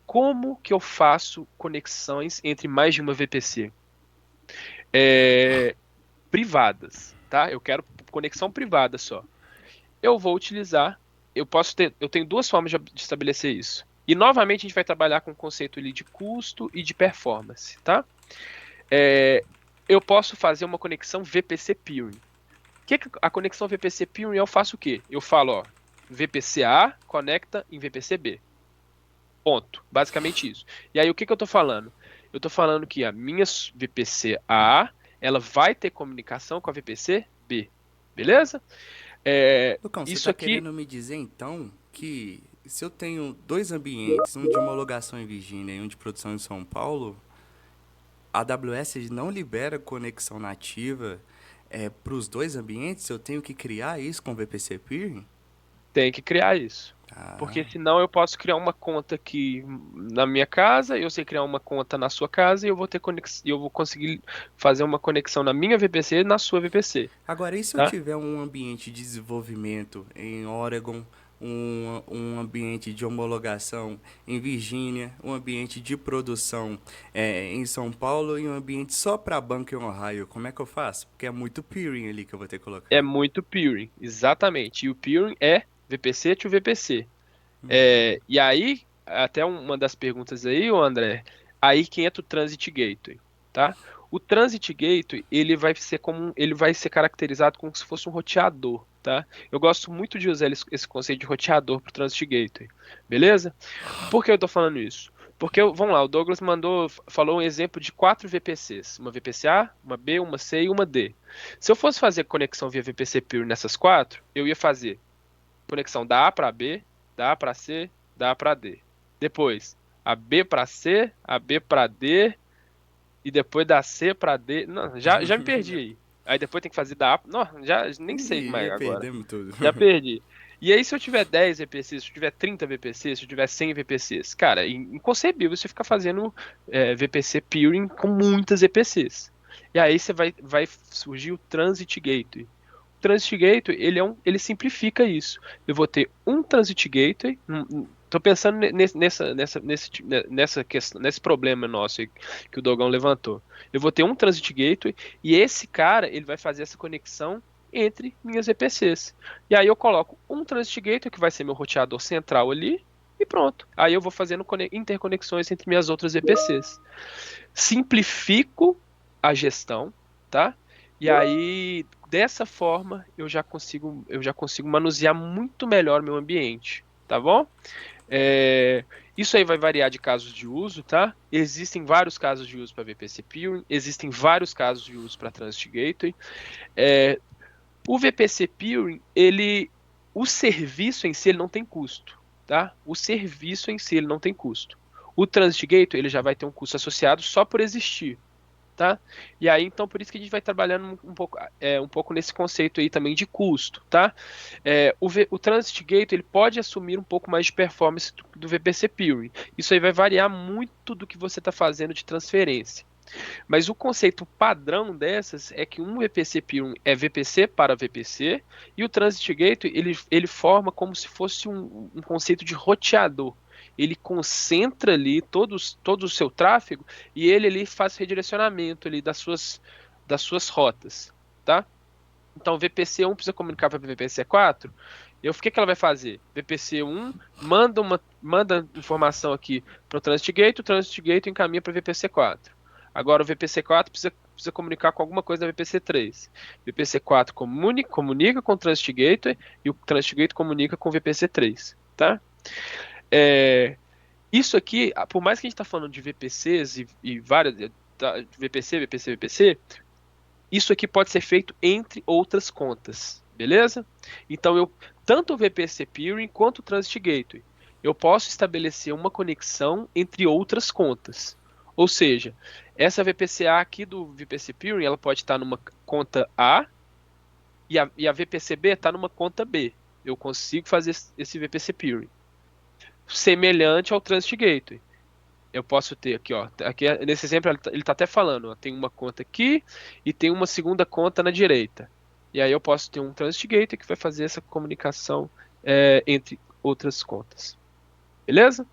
Como que eu faço conexões entre mais de uma VPC? Privadas, tá? Eu quero conexão privada só. Eu vou utilizar, eu tenho duas formas de estabelecer isso. E novamente a gente vai trabalhar com o conceito ali de custo e de performance, tá? Eu posso fazer uma conexão VPC peering. A conexão VPC peering eu faço o quê? Eu falo, ó, VPC A conecta em VPC B. Ponto. Basicamente isso. E aí o que eu estou falando? Eu estou falando que a minha VPC A, ela vai ter comunicação com a VPC B. Beleza? Lucão, você Isso tá aqui querendo me dizer então que se eu tenho dois ambientes, um de homologação em Virgínia e um de produção em São Paulo, a AWS não libera conexão nativa para os dois ambientes? Eu tenho que criar isso com VPC Peering? tem que criar isso. Ah, Porque senão eu posso criar uma conta aqui na minha casa, eu sei criar uma conta na sua casa e eu vou ter eu vou conseguir fazer uma conexão na minha VPC e na sua VPC, agora, e se eu tá? tiver um ambiente de desenvolvimento em Oregon, um ambiente de homologação em Virgínia, um ambiente de produção em São Paulo e um ambiente só para banco em Ohio, como é que eu faço? Porque é muito peering ali que eu vou ter que É colocar. muito peering, exatamente. E o peering é VPC to VPC. E aí, até uma das perguntas aí, ô André, aí que entra o Transit Gateway, tá? O Transit Gateway, ele vai ser caracterizado como se fosse um roteador, tá? Eu gosto muito de usar esse conceito de roteador para o Transit Gateway, beleza? Por que eu tô falando isso? Porque, vamos lá, o Douglas falou um exemplo de 4 VPCs, uma VPC A, uma B, uma C e uma D. Se eu fosse fazer conexão via VPC Peer nessas 4, eu ia fazer conexão da A para B, da A para C, da A para D. Depois, a B para C, a B para D e depois da C para D. Não, já me perdi aí. Aí depois tem que fazer da A. Não, já nem sei mais Ih, agora. perdemos tudo. Já perdi. E aí, se eu tiver 10 VPCs, se eu tiver 30 VPCs, se eu tiver 100 VPCs, cara, é inconcebível você ficar fazendo VPC peering com muitas VPCs. E aí você vai surgir o Transit Gateway. Transit Gateway, ele simplifica isso. Eu vou ter um Transit Gateway, tô pensando nesse problema nosso aí que o Dogão levantou. Eu vou ter um Transit Gateway e esse cara, ele vai fazer essa conexão entre minhas VPCs. E aí eu coloco um Transit Gateway, que vai ser meu roteador central ali, e pronto. Aí eu vou fazendo interconexões entre minhas outras VPCs. Simplifico a gestão, tá? E aí, dessa forma, eu já consigo manusear muito melhor meu ambiente, tá bom? Isso aí vai variar de casos de uso, tá? Existem vários casos de uso para VPC Peering, existem vários casos de uso para Transit Gateway. O VPC Peering, o serviço em si ele não tem custo, tá? O serviço em si ele não tem custo. O Transit Gateway ele já vai ter um custo associado só por existir, tá? E aí, então, por isso que a gente vai trabalhando um pouco nesse conceito aí também de custo, tá? O Transit Gateway, ele pode assumir um pouco mais de performance do VPC Peering. Isso aí vai variar muito do que você está fazendo de transferência. Mas o conceito padrão dessas é que um VPC peering é VPC para VPC e o Transit Gateway ele forma como se fosse um conceito de roteador. Ele concentra ali todo o seu tráfego e ele ali faz redirecionamento ali das suas rotas, tá? Então, VPC1 precisa comunicar para VPC4. O que ela vai fazer? VPC1 manda informação aqui para o Transit Gateway, o Transit Gateway encaminha para VPC4. Agora, o VPC4 precisa comunicar com alguma coisa da VPC3. VPC4 comunica com o Transit Gateway e o Transit Gateway comunica com o VPC3. Tá? Isso aqui, por mais que a gente está falando de VPCs e várias. VPC, isso aqui pode ser feito entre outras contas, beleza? Então, tanto o VPC Peering quanto o Transit Gateway, eu posso estabelecer uma conexão entre outras contas. Ou seja, essa VPCA aqui do VPC Peering, ela pode estar numa conta A e a VPC B está numa conta B. Eu consigo fazer esse VPC Peering. Semelhante ao Transit Gateway. Eu posso ter aqui, ó. Aqui, nesse exemplo, ele está até falando, ó, tem uma conta aqui e tem uma segunda conta na direita. E aí eu posso ter um Transit Gateway que vai fazer essa comunicação entre outras contas. Beleza?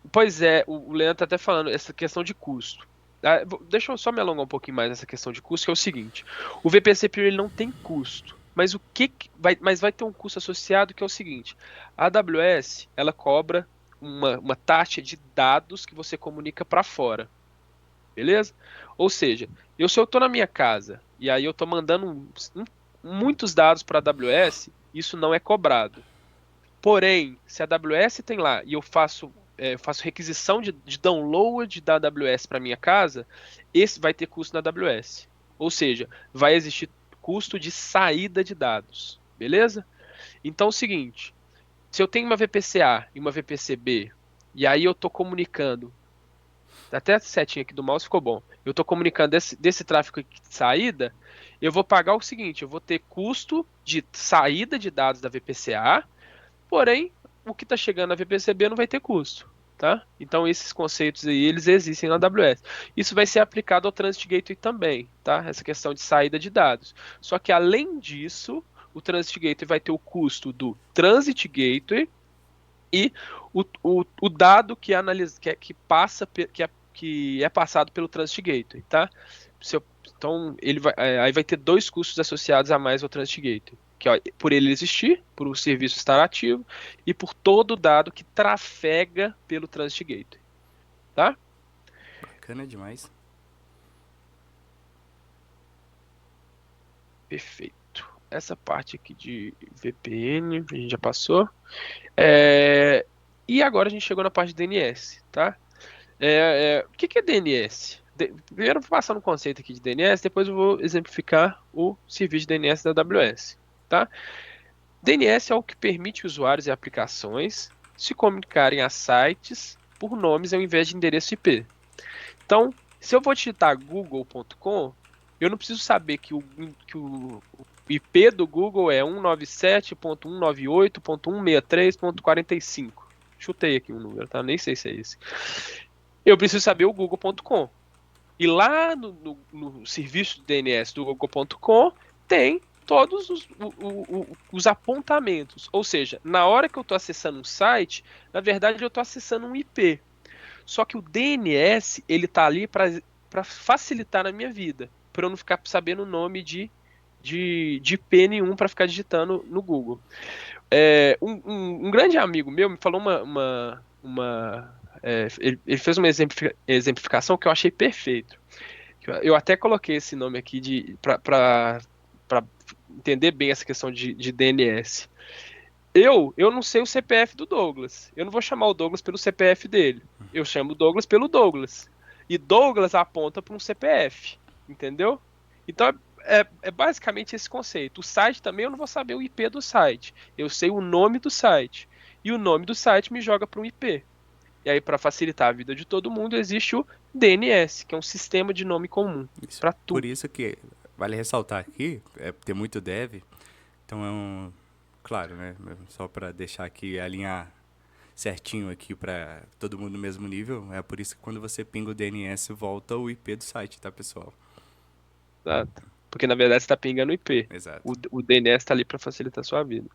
Pois é, o Leandro está até falando essa questão de custo. Deixa eu só me alongar um pouquinho mais nessa questão de custo, que é o seguinte. O VPC Peer ele não tem custo. Mas mas vai ter um custo associado que é o seguinte: a AWS ela cobra uma taxa de dados que você comunica para fora, beleza? Ou seja, se eu estou na minha casa e aí eu estou mandando muitos dados para a AWS, isso não é cobrado. Porém, se a AWS tem lá e eu faço requisição de download da AWS para minha casa, esse vai ter custo na AWS. Ou seja, vai existir custo de saída de dados, beleza? Então é o seguinte, se eu tenho uma VPCA e uma VPCB, e aí eu estou comunicando, até a setinha aqui do mouse ficou bom, eu estou comunicando desse tráfego de saída, eu vou pagar o seguinte, eu vou ter custo de saída de dados da VPCA, porém, o que está chegando na VPCB não vai ter custo. Tá? Então esses conceitos aí, eles existem na AWS. Isso vai ser aplicado ao Transit Gateway também, tá? Essa questão de saída de dados. Só que além disso, o Transit Gateway vai ter o custo do Transit Gateway e o dado que é passado pelo Transit Gateway, tá? Então aí vai ter dois custos associados a mais ao Transit Gateway. Que, ó, por ele existir, por o serviço estar ativo e por todo o dado que trafega pelo Transit Gateway. Tá? Bacana demais. Perfeito. Essa parte aqui de VPN a gente já passou. E agora a gente chegou na parte de DNS. Tá? O que é DNS? Primeiro eu vou passar no conceito aqui de DNS, depois eu vou exemplificar o serviço de DNS da AWS. Tá? DNS é o que permite usuários e aplicações se comunicarem a sites por nomes ao invés de endereço IP. Então, se eu vou digitar google.com, eu não preciso saber que o IP do Google é 197.198.163.45. Chutei aqui um número, tá? Nem sei se é esse. Eu preciso saber o google.com. E lá no serviço de DNS do google.com tem todos os apontamentos. Ou seja, na hora que eu estou acessando um site, na verdade eu estou acessando um IP. Só que o DNS, ele está ali para facilitar na minha vida. Para eu não ficar sabendo o nome de IP nenhum para ficar digitando no Google. Um grande amigo meu me falou ele fez uma exemplificação que eu achei perfeito. Eu até coloquei esse nome aqui para entender bem essa questão de DNS. Eu não sei o CPF do Douglas. Eu não vou chamar o Douglas pelo CPF dele. Eu chamo o Douglas pelo Douglas. E Douglas aponta para um CPF. Entendeu? Então é basicamente esse conceito. O site também eu não vou saber o IP do site. Eu sei o nome do site. E o nome do site me joga para um IP. E aí, para facilitar a vida de todo mundo, existe o DNS, que é um sistema de nome comum para tudo. Por isso que vale ressaltar aqui, ter muito dev, então claro, né, só para deixar aqui alinhar, certinho aqui para todo mundo no mesmo nível. É por isso que quando você pinga o DNS, volta o IP do site, tá, pessoal? Exato. Porque na verdade você está pingando o IP. Exato. O DNS está ali para facilitar a sua vida.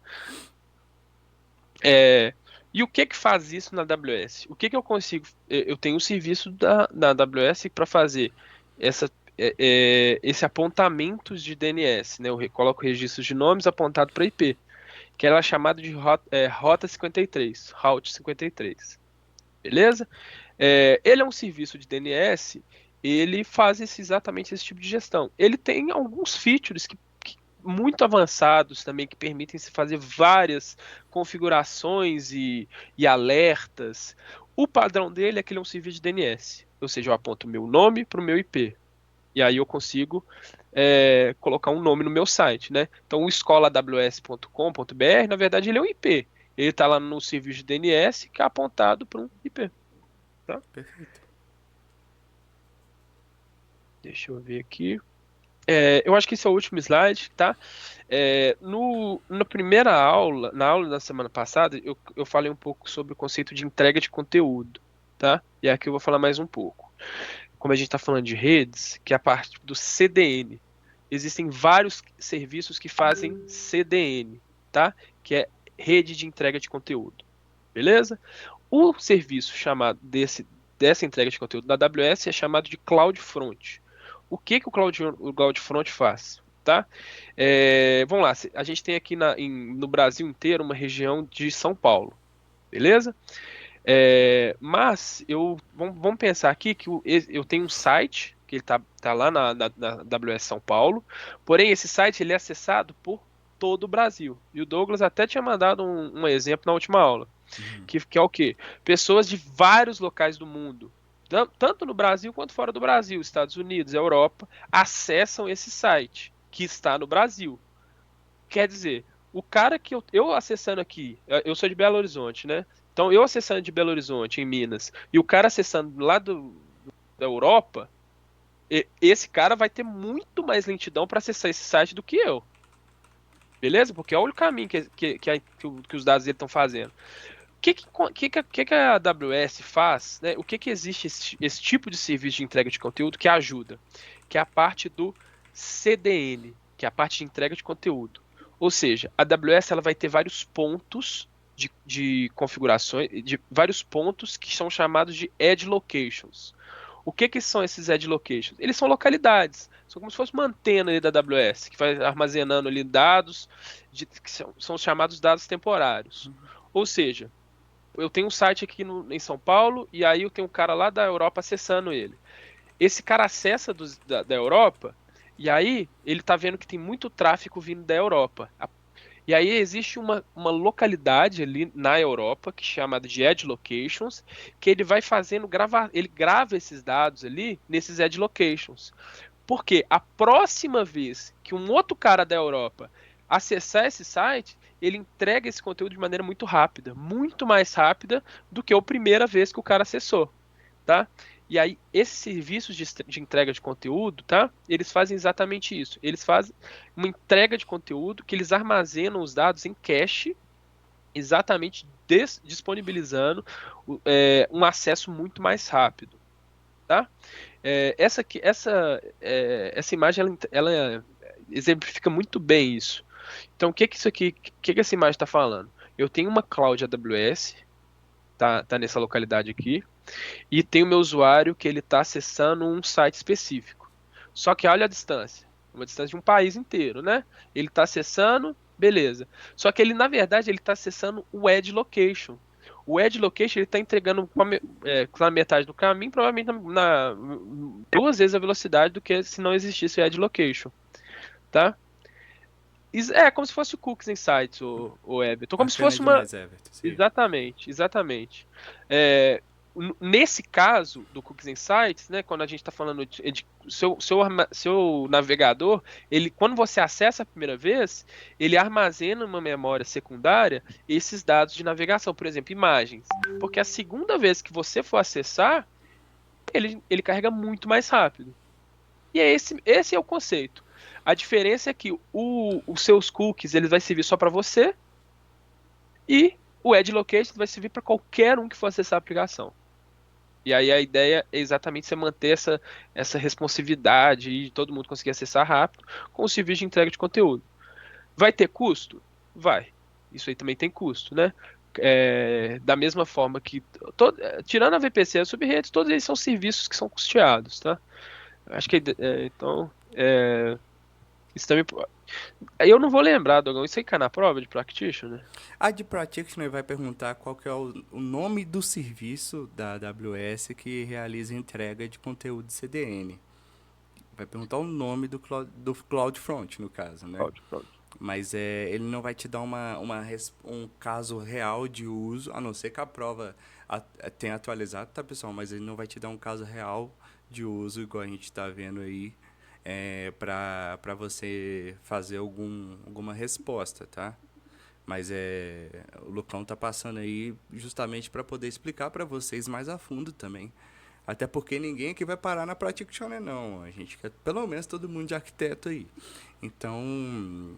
E o que faz isso na AWS? O que eu consigo? Eu tenho um serviço da AWS para fazer esse apontamento de DNS, né? Eu coloco registros de nomes apontado para IP, que ela é chamada de Rota 53, Route 53. Beleza? Ele é um serviço de DNS, ele faz exatamente esse tipo de gestão. Ele tem alguns features muito avançados também que permitem se fazer várias configurações e alertas. O padrão dele é que ele é um serviço de DNS, ou seja, eu aponto o meu nome para o meu IP. E aí eu consigo colocar um nome no meu site, né? Então o escolaaws.com.br, na verdade, ele é um IP. Ele está lá no serviço de DNS que é apontado para um IP. Tá? Perfeito. Deixa eu ver aqui. Eu acho que esse é o último slide, tá? Na primeira aula, na aula da semana passada, eu falei um pouco sobre o conceito de entrega de conteúdo, tá? E aqui eu vou falar mais um pouco. Como a gente está falando de redes, que é a parte do CDN. Existem vários serviços que fazem CDN, tá? Que é rede de entrega de conteúdo. Beleza? O serviço chamado dessa entrega de conteúdo da AWS é chamado de CloudFront. O que o CloudFront faz? Tá? Vamos lá, a gente tem aqui no Brasil inteiro uma região de São Paulo, beleza? Mas vamos pensar aqui que eu tenho um site que ele tá lá na AWS São Paulo, porém esse site ele é acessado por todo o Brasil. E o Douglas até tinha mandado um exemplo na última aula, que é o quê? Pessoas de vários locais do mundo, tanto no Brasil quanto fora do Brasil, Estados Unidos, Europa, acessam esse site que está no Brasil. Quer dizer, o cara que eu acessando aqui, eu sou de Belo Horizonte, né? Então eu acessando de Belo Horizonte, em Minas, e o cara acessando lá da Europa, esse cara vai ter muito mais lentidão para acessar esse site do que eu. Beleza? Porque olha o caminho que os dados dele estão fazendo. O que a AWS faz, né? O que existe esse tipo de serviço de entrega de conteúdo que ajuda? Que é a parte do CDN, que é a parte de entrega de conteúdo. Ou seja, a AWS ela vai ter vários pontos de configurações, de vários pontos que são chamados de Edge Locations. O que são esses Edge Locations? Eles são localidades, são como se fosse uma antena ali da AWS, que vai armazenando ali dados, que são chamados dados temporários. Ou seja, eu tenho um site aqui em São Paulo e aí eu tenho um cara lá da Europa acessando ele. Esse cara acessa da Europa e aí ele tá vendo que tem muito tráfego vindo da Europa. E aí existe uma localidade ali na Europa que é chamada de Edge Locations, que ele vai fazendo ele grava esses dados ali nesses Edge Locations. Porque a próxima vez que um outro cara da Europa acessar esse site, ele entrega esse conteúdo de maneira muito rápida, muito mais rápida do que a primeira vez que o cara acessou, tá? E aí, esses serviços de entrega de conteúdo, tá? Eles fazem exatamente isso. Eles fazem uma entrega de conteúdo que eles armazenam os dados em cache, exatamente disponibilizando um acesso muito mais rápido, tá? Essa imagem, ela exemplifica muito bem isso. Então, o que essa imagem está falando? Eu tenho uma cloud AWS, tá nessa localidade aqui, e tem o meu usuário que ele está acessando um site específico. Só que olha a distância, uma distância de um país inteiro, né? Ele está acessando, beleza. Só que ele, na verdade, ele está acessando o Edge Location. O Edge Location ele está entregando na metade do caminho, provavelmente duas vezes a velocidade do que se não existisse o Edge Location, tá? É como se fosse o Cookies Insights, o Everton. Como se fosse uma. Demais, Everton, Exatamente. Nesse caso do Cookies Insights, né, quando a gente está falando de seu navegador, quando você acessa a primeira vez, ele armazena uma memória secundária esses dados de navegação, por exemplo, imagens. Porque a segunda vez que você for acessar, ele carrega muito mais rápido. E esse é o conceito. A diferença é que os seus cookies eles vai servir só para você e O Edge Location vai servir para qualquer um que for acessar a aplicação. E aí a ideia é exatamente você manter essa responsividade e todo mundo conseguir acessar rápido com o serviço de entrega de conteúdo. Vai ter custo? Vai. Isso aí também tem custo, né? Da mesma forma que, tirando a VPC e a subredes, todos eles são serviços que são custeados, tá? Acho que, então, isso também... Eu não vou lembrar, Dogão, isso aí cai na prova de Practitioner? A de Practitioner vai perguntar qual que é o nome do serviço da AWS que realiza entrega de conteúdo de CDN. Vai perguntar o nome do CloudFront, no caso, né? Pronto. Mas ele não vai te dar um caso real de uso, a não ser que a prova tenha atualizado, tá, pessoal? Mas ele não vai te dar um caso real de uso, igual a gente está vendo aí, para você fazer alguma resposta, tá? Mas o Lucão tá passando aí justamente para poder explicar para vocês mais a fundo também. Até porque ninguém aqui vai parar na Practitioner, não. A gente quer pelo menos todo mundo de arquiteto aí. Então,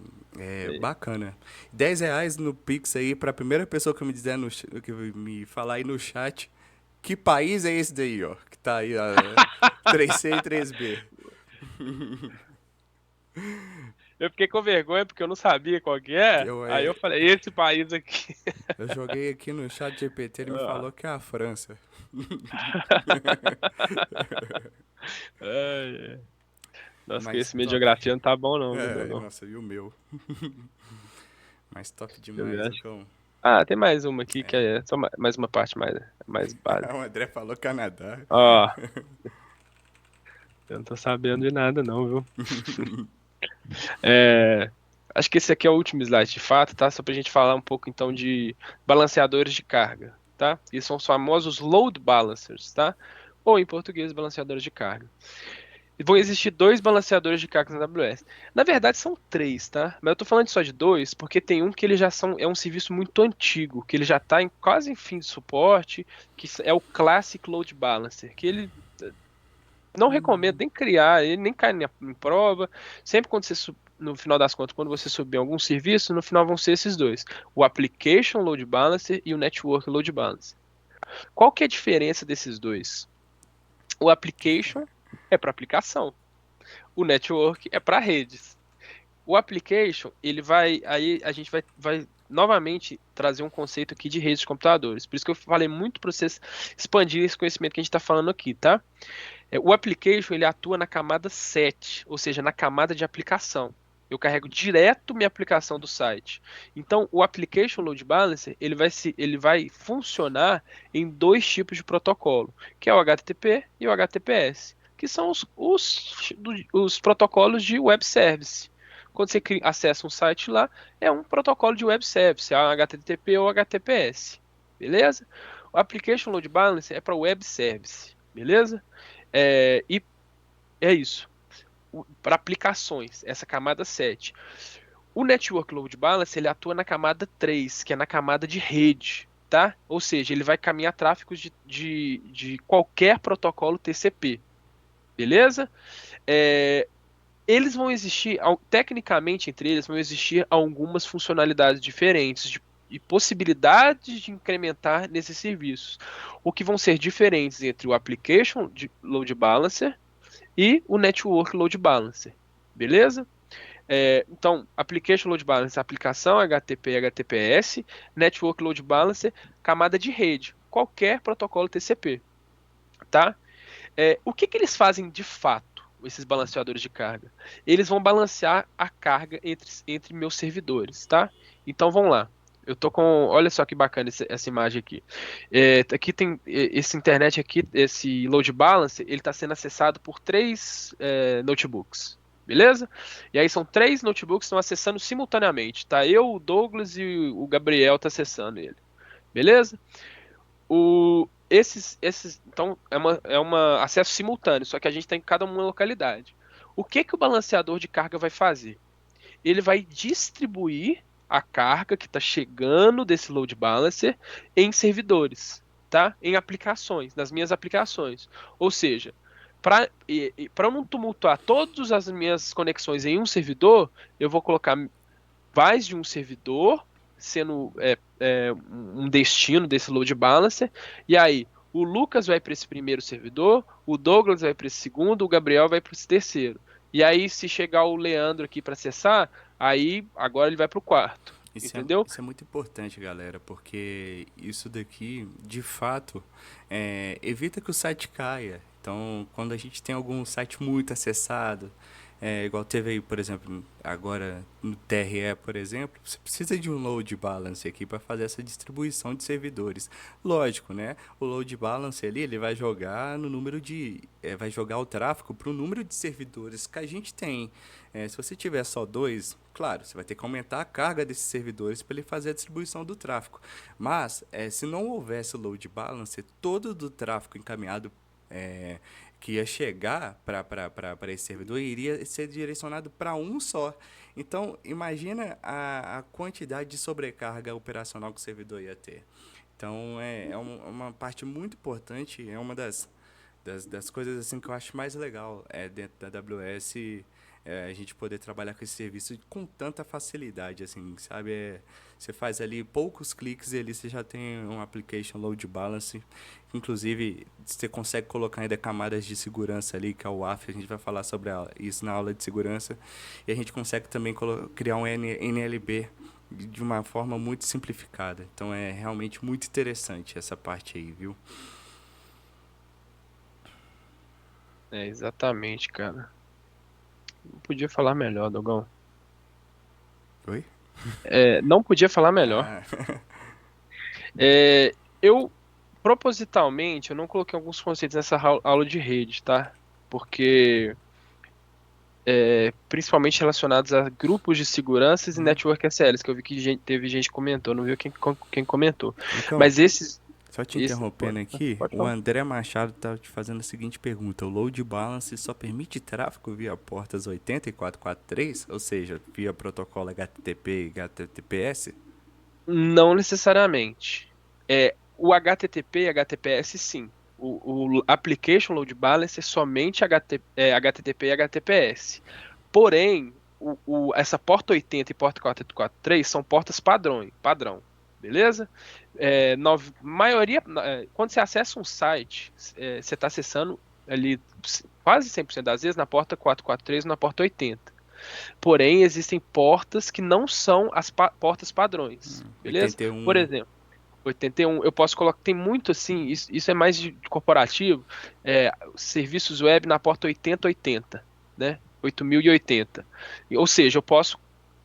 bacana. R$ 10 no Pix aí para a primeira pessoa que me dizer que me falar aí no chat. Que país é esse daí, ó? Que tá aí, ó, 3C e 3B. Eu fiquei com vergonha porque eu não sabia qual que é. Aí eu falei, esse país aqui. Eu joguei aqui no chat GPT, ele me falou que é a França. Nossa, Mas conhecimento de top. geografia não tá bom não, viu, Dogão? Nossa, e o meu? Mas top Deixa eu ver, demais, Lucão. tem mais uma aqui que é só mais uma parte mais básica. O André falou Canadá. Ó, eu não tô sabendo de nada não, viu? Acho que esse aqui é o último slide de fato, tá? Só pra gente falar um pouco então de balanceadores de carga, tá? Esses são os famosos load balancers, tá? Ou em português, balanceadores de carga. E vão existir 2 balanceadores de cargas na AWS. Na verdade, são 3, tá? Mas eu tô falando só de 2 porque tem um que ele já é um serviço muito antigo, que ele já tá quase em fim de suporte, que é o Classic Load Balancer, que ele não recomendo nem criar, ele nem cai em prova. Sempre quando você no final das contas, quando você subir algum serviço, no final vão ser esses 2: o Application Load Balancer e o Network Load Balancer. Qual que é a diferença desses 2? O Application é para aplicação. O network é para redes. O application, aí a gente vai novamente trazer um conceito aqui de redes de computadores. Por isso que eu falei muito para vocês expandir esse conhecimento que a gente está falando aqui, tá? O application, ele atua na camada 7, ou seja, na camada de aplicação. Eu carrego direto minha aplicação do site. Então, o Application Load Balancer, ele vai funcionar em 2 tipos de protocolo, que é o HTTP e o HTTPS, que são os protocolos de web service. Quando você acessa um site lá, é um protocolo de web service, é um HTTP ou HTTPS, beleza? O Application Load Balancer é para web service, beleza? E é isso. Para aplicações, essa camada 7. O Network Load Balancer, ele atua na camada 3, que é na camada de rede, tá? Ou seja, ele vai caminhar tráfegos de qualquer protocolo TCP, beleza? Eles vão existir, tecnicamente entre eles, vão existir algumas funcionalidades diferentes e possibilidades de incrementar nesses serviços, o que vão ser diferentes entre o Application Load Balancer e o Network Load Balancer, beleza? Então, Application Load Balancer, aplicação HTTP e HTTPS, Network Load Balancer, camada de rede, qualquer protocolo TCP, tá? O que eles fazem de fato, esses balanceadores de carga? Eles vão balancear a carga entre meus servidores, tá? Então, vamos lá. Eu tô com, olha só que bacana essa imagem aqui. Aqui tem esse internet aqui, esse load balancer, ele está sendo acessado por 3 notebooks, beleza? E aí são 3 notebooks que estão acessando simultaneamente, tá? Eu, o Douglas e o Gabriel tá acessando ele, beleza? Então é uma acesso simultâneo, só que a gente tem cada uma localidade. O que o balanceador de carga vai fazer? Ele vai distribuir a carga que está chegando desse load balancer em servidores, tá? Em aplicações, nas minhas aplicações. Ou seja, para não tumultuar todas as minhas conexões em um servidor, eu vou colocar mais de um servidor sendo um destino desse load balancer, e aí o Lucas vai para esse primeiro servidor, o Douglas vai para esse segundo, o Gabriel vai para esse terceiro. E aí, se chegar o Leandro aqui para acessar, aí agora ele vai para o quarto, entendeu? Isso é muito importante, galera, porque isso daqui, de fato, evita que o site caia. Então, quando a gente tem algum site muito acessado, igual teve aí, por exemplo, agora no TRE, por exemplo, você precisa de um load balance aqui para fazer essa distribuição de servidores. Lógico, né? O load balance ali, ele vai jogar no número vai jogar o tráfego para o número de servidores que a gente tem. Se você tiver só dois, claro, você vai ter que aumentar a carga desses servidores para ele fazer a distribuição do tráfego. Mas, se não houvesse o load balancer, todo o tráfego encaminhado que ia chegar para esse servidor iria ser direcionado para um só. Então, imagina a quantidade de sobrecarga operacional que o servidor ia ter. Então, uma parte muito importante, é uma das coisas assim que eu acho mais legal dentro da AWS, a gente poder trabalhar com esse serviço com tanta facilidade, assim, sabe? Você faz ali poucos cliques e ali você já tem um application load balance. Inclusive, você consegue colocar ainda camadas de segurança ali, que é o WAF, a gente vai falar sobre isso na aula de segurança. E a gente consegue também criar um NLB de uma forma muito simplificada. Então, é realmente muito interessante essa parte aí, viu? É, exatamente, cara. Não podia falar melhor, Dogão. Oi? Não podia falar melhor. Ah, Eu, propositalmente, eu não coloquei alguns conceitos nessa aula de rede, tá? Porque, principalmente relacionados a grupos de seguranças e network SLs, que eu vi que teve gente que comentou, não viu quem comentou. Lucão, Mas esses, só te esse, interrompendo aqui, pode o falar. André Machado tá te fazendo a seguinte pergunta: o load balance só permite tráfego via portas 8443, ou seja, via protocolo HTTP e HTTPS? Não necessariamente. O HTTP e HTTPS, sim. O Application Load Balancer é somente HTTP e HTTPS. Porém, essa porta 80 e porta 443 são portas padrão, beleza? Quando você acessa um site, você está acessando ali quase 100% das vezes na porta 443 ou na porta 80. Porém, existem portas que não são as portas padrões, beleza? Por 81. exemplo, 81, eu posso colocar, tem muito assim, isso é mais de corporativo, serviços web na porta 8080, né? 8080. Ou seja, eu posso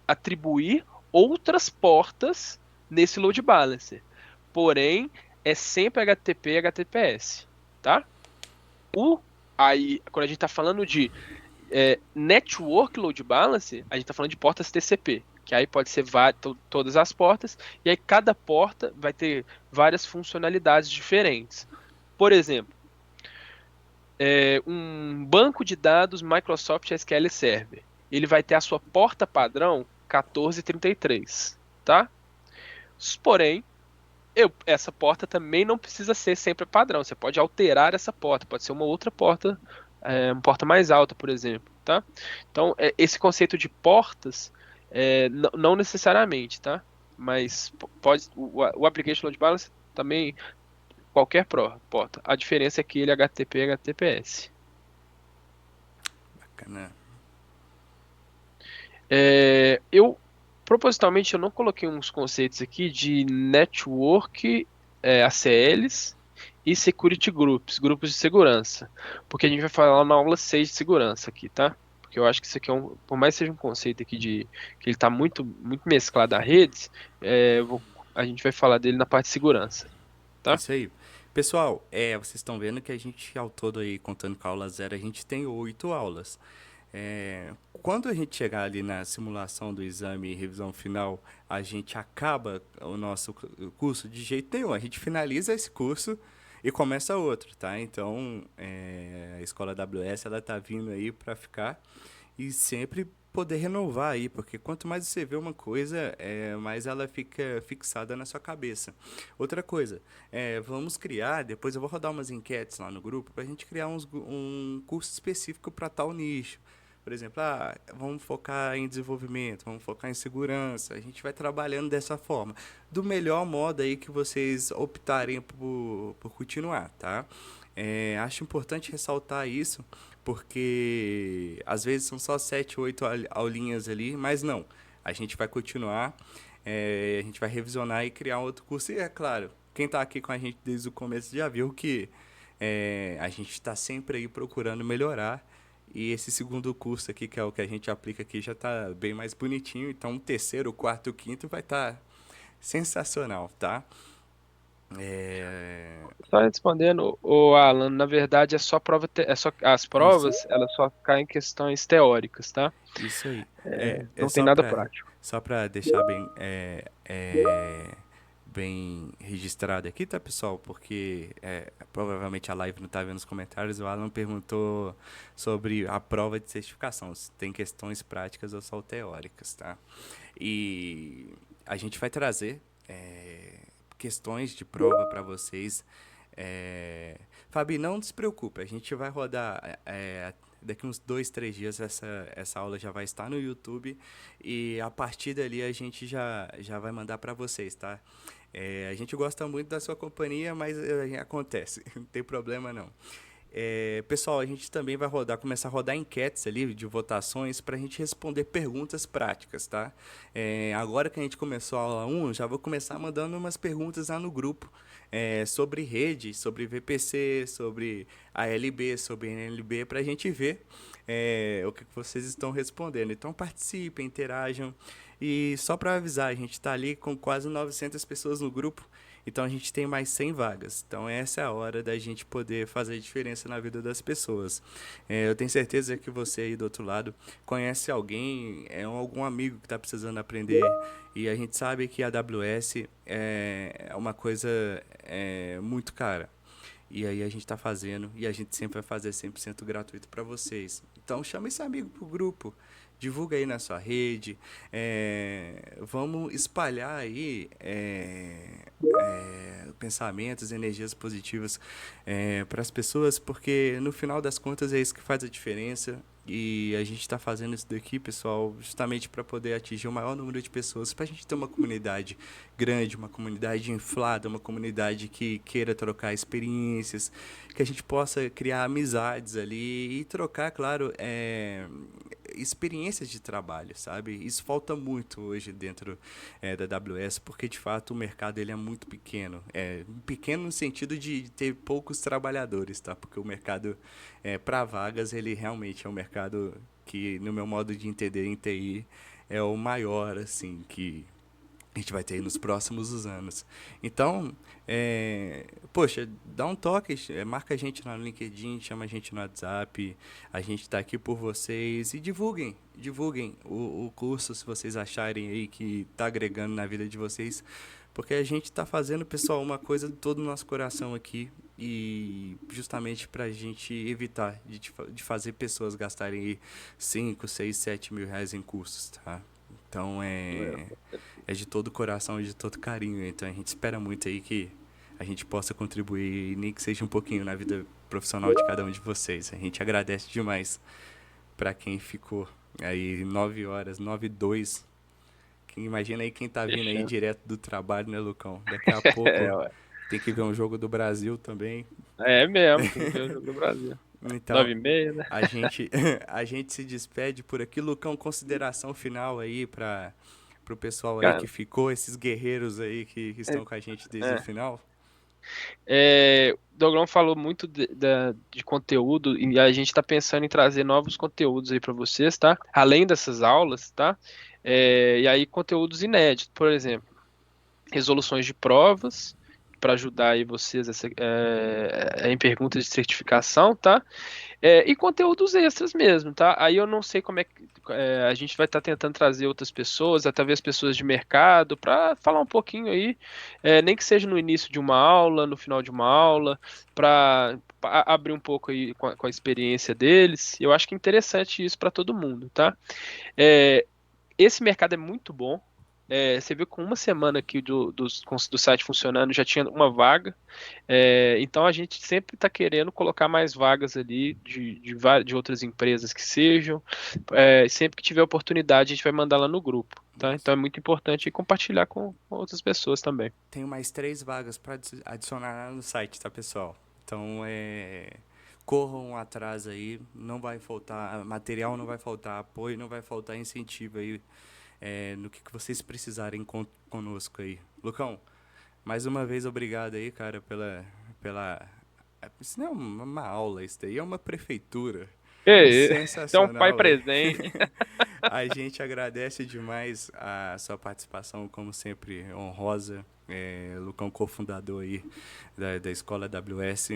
atribuir outras portas nesse load balancer. Porém, é sempre HTTP e HTTPS, tá? Aí, quando a gente está falando de Network Load Balance, a gente está falando de portas TCP, que aí pode ser todas as portas, e aí cada porta vai ter várias funcionalidades diferentes. Por exemplo, um banco de dados Microsoft SQL Server, ele vai ter a sua porta padrão 1433, tá? Porém, essa porta também não precisa ser sempre padrão. Você pode alterar essa porta, pode ser uma outra porta, uma porta mais alta, por exemplo, tá? Então, esse conceito de portas, não necessariamente, tá? Mas pode, o Application Load Balance também, qualquer porta. A diferença é que ele é HTTP e HTTPS. Bacana. Propositalmente, eu não coloquei uns conceitos aqui de network, ACLs e security groups, grupos de segurança, porque a gente vai falar na aula 6 de segurança aqui, tá? Porque eu acho que isso aqui por mais que seja um conceito aqui que ele está muito, muito mesclado a redes, a gente vai falar dele na parte de segurança, tá? Isso aí. Pessoal, vocês estão vendo que a gente, ao todo aí, contando com a aula zero, a gente tem 8 aulas. Quando a gente chegar ali na simulação do exame e revisão final, a gente acaba o nosso curso de jeito nenhum. A gente finaliza esse curso e começa outro, tá? Então, a Escola AWS, ela tá vindo aí para ficar e sempre poder renovar aí, porque quanto mais você vê uma coisa, mais ela fica fixada na sua cabeça. Outra coisa, vamos criar, depois eu vou rodar umas enquetes lá no grupo, para a gente criar um curso específico para tal nicho. por exemplo, vamos focar em desenvolvimento, vamos focar em segurança. A gente vai trabalhando dessa forma, do melhor modo aí que vocês optarem por continuar, tá? Acho importante ressaltar isso, porque às vezes são só 7, 8 aulinhas ali, mas não. A gente vai continuar, a gente vai revisionar e criar outro curso. E é claro, quem está aqui com a gente desde o começo já viu que a gente está sempre aí procurando melhorar. E esse segundo curso aqui, que é o que a gente aplica aqui, já está bem mais bonitinho. Então, o terceiro, o quarto, o quinto vai estar sensacional, tá? Só respondendo, o Alan, na verdade é só prova, as Isso, provas, elas só caem em questões teóricas, tá? isso aí. Não tem nada prático. Só para deixar bem registrado aqui, tá, pessoal? Porque provavelmente a live não tá vendo os comentários. O Alan perguntou sobre a prova de certificação, se tem questões práticas ou só teóricas, tá? E a gente vai trazer questões de prova para vocês. Fabi, não se preocupe, a gente vai rodar daqui uns 2, 3 dias essa aula já vai estar no YouTube e a partir dali a gente já vai mandar para vocês, tá? A gente gosta muito da sua companhia, mas acontece, não tem problema não. Pessoal, a gente também vai começar a rodar enquetes ali de votações para a gente responder perguntas práticas, tá? Agora que a gente começou a aula 1, já vou começar mandando umas perguntas lá no grupo sobre rede, sobre VPC, sobre ALB, sobre NLB, para a gente ver o que vocês estão respondendo. Então participem, interajam. E só para avisar, a gente está ali com quase 900 pessoas no grupo. Então a gente tem mais 100 vagas. Então essa é a hora da gente poder fazer diferença na vida das pessoas. Eu tenho certeza que você aí do outro lado conhece alguém, algum amigo que está precisando aprender. E a gente sabe que a AWS é uma coisa muito cara. E aí a gente está fazendo e a gente sempre vai fazer 100% gratuito para vocês. Então chama esse amigo pro grupo. Divulga aí na sua rede, vamos espalhar aí pensamentos, energias positivas para as pessoas, porque no final das contas é isso que faz a diferença. E a gente está fazendo isso daqui, pessoal, justamente para poder atingir o maior número de pessoas, para a gente ter uma comunidade grande, uma comunidade inflada, uma comunidade que queira trocar experiências, que a gente possa criar amizades ali e trocar, claro, experiências de trabalho, sabe? Isso falta muito hoje dentro da AWS, porque de fato o mercado ele é muito pequeno. Pequeno no sentido de ter poucos trabalhadores, tá? Porque o mercado para vagas ele realmente é um mercado que, no meu modo de entender em TI, é o maior, assim, que a gente vai ter nos próximos anos. Então, poxa, dá um toque, marca a gente lá no LinkedIn, chama a gente no WhatsApp, a gente está aqui por vocês e divulguem o curso se vocês acharem aí que está agregando na vida de vocês, porque a gente está fazendo, pessoal, uma coisa de todo o nosso coração aqui e justamente para a gente evitar de fazer pessoas gastarem aí 5, 6, 7 mil reais em cursos, tá? Então é de todo o coração e de todo carinho. Então a gente espera muito aí que a gente possa contribuir, nem que seja um pouquinho, na vida profissional de cada um de vocês. A gente agradece demais para quem ficou aí 9 horas, 9 e 2. Imagina aí quem tá vindo aí direto do trabalho, né, Lucão? Daqui a pouco Ué. tem que ver um jogo do Brasil também. É mesmo, tem que ver o jogo do Brasil. Então, 9h30, né? a gente se despede por aqui. Lucão, consideração final aí para o pessoal aí Cara, que ficou, esses guerreiros aí que estão com a gente desde o é. final. O Doglão falou muito de conteúdo e a gente está pensando em trazer novos conteúdos aí para vocês, tá? Além dessas aulas, tá? E aí conteúdos inéditos, por exemplo, resoluções de provas para ajudar aí vocês em perguntas de certificação, tá? E conteúdos extras mesmo, tá? Aí eu não sei como é que a gente vai estar tentando trazer outras pessoas, talvez pessoas de mercado, para falar um pouquinho aí, nem que seja no início de uma aula, no final de uma aula, para abrir um pouco aí com a experiência deles. Eu acho que é interessante isso para todo mundo, tá? Esse mercado é muito bom. Você viu com uma semana aqui do site funcionando, já tinha uma vaga. Então a gente sempre está querendo colocar mais vagas ali de outras empresas que sejam. Sempre que tiver oportunidade, a gente vai mandar lá no grupo, tá? Então é muito importante compartilhar com outras pessoas também. Tenho mais 3 vagas para adicionar no site, tá, pessoal? Então, corram atrás aí, não vai faltar material, não vai faltar apoio, não vai faltar incentivo aí no que vocês precisarem conosco aí. Lucão, mais uma vez obrigado aí, cara, pela... Isso não é uma aula, isso daí é uma prefeitura. Você é um pai Sensacional aí. presente. A gente agradece demais a sua participação, como sempre, honrosa. Lucão, cofundador aí da Escola AWS.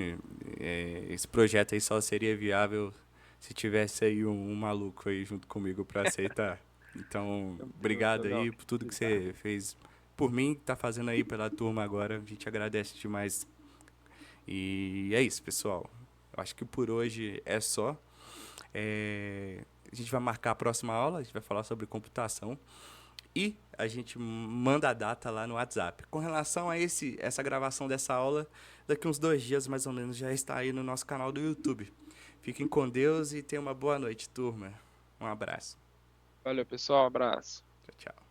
Esse projeto aí só seria viável se tivesse aí um maluco aí junto comigo para aceitar. Então, obrigado Não, aí por tudo que você fez por mim, que tá fazendo aí pela turma agora. A gente agradece demais. E é isso, pessoal. Eu acho que por hoje é só. A gente vai marcar a próxima aula, a gente vai falar sobre computação e a gente manda a data lá no WhatsApp. Com relação a essa gravação dessa aula, daqui uns 2 dias mais ou menos já está aí no nosso canal do YouTube. Fiquem com Deus e tenham uma boa noite, turma. Um abraço. Valeu, pessoal. Abraço. Tchau, tchau.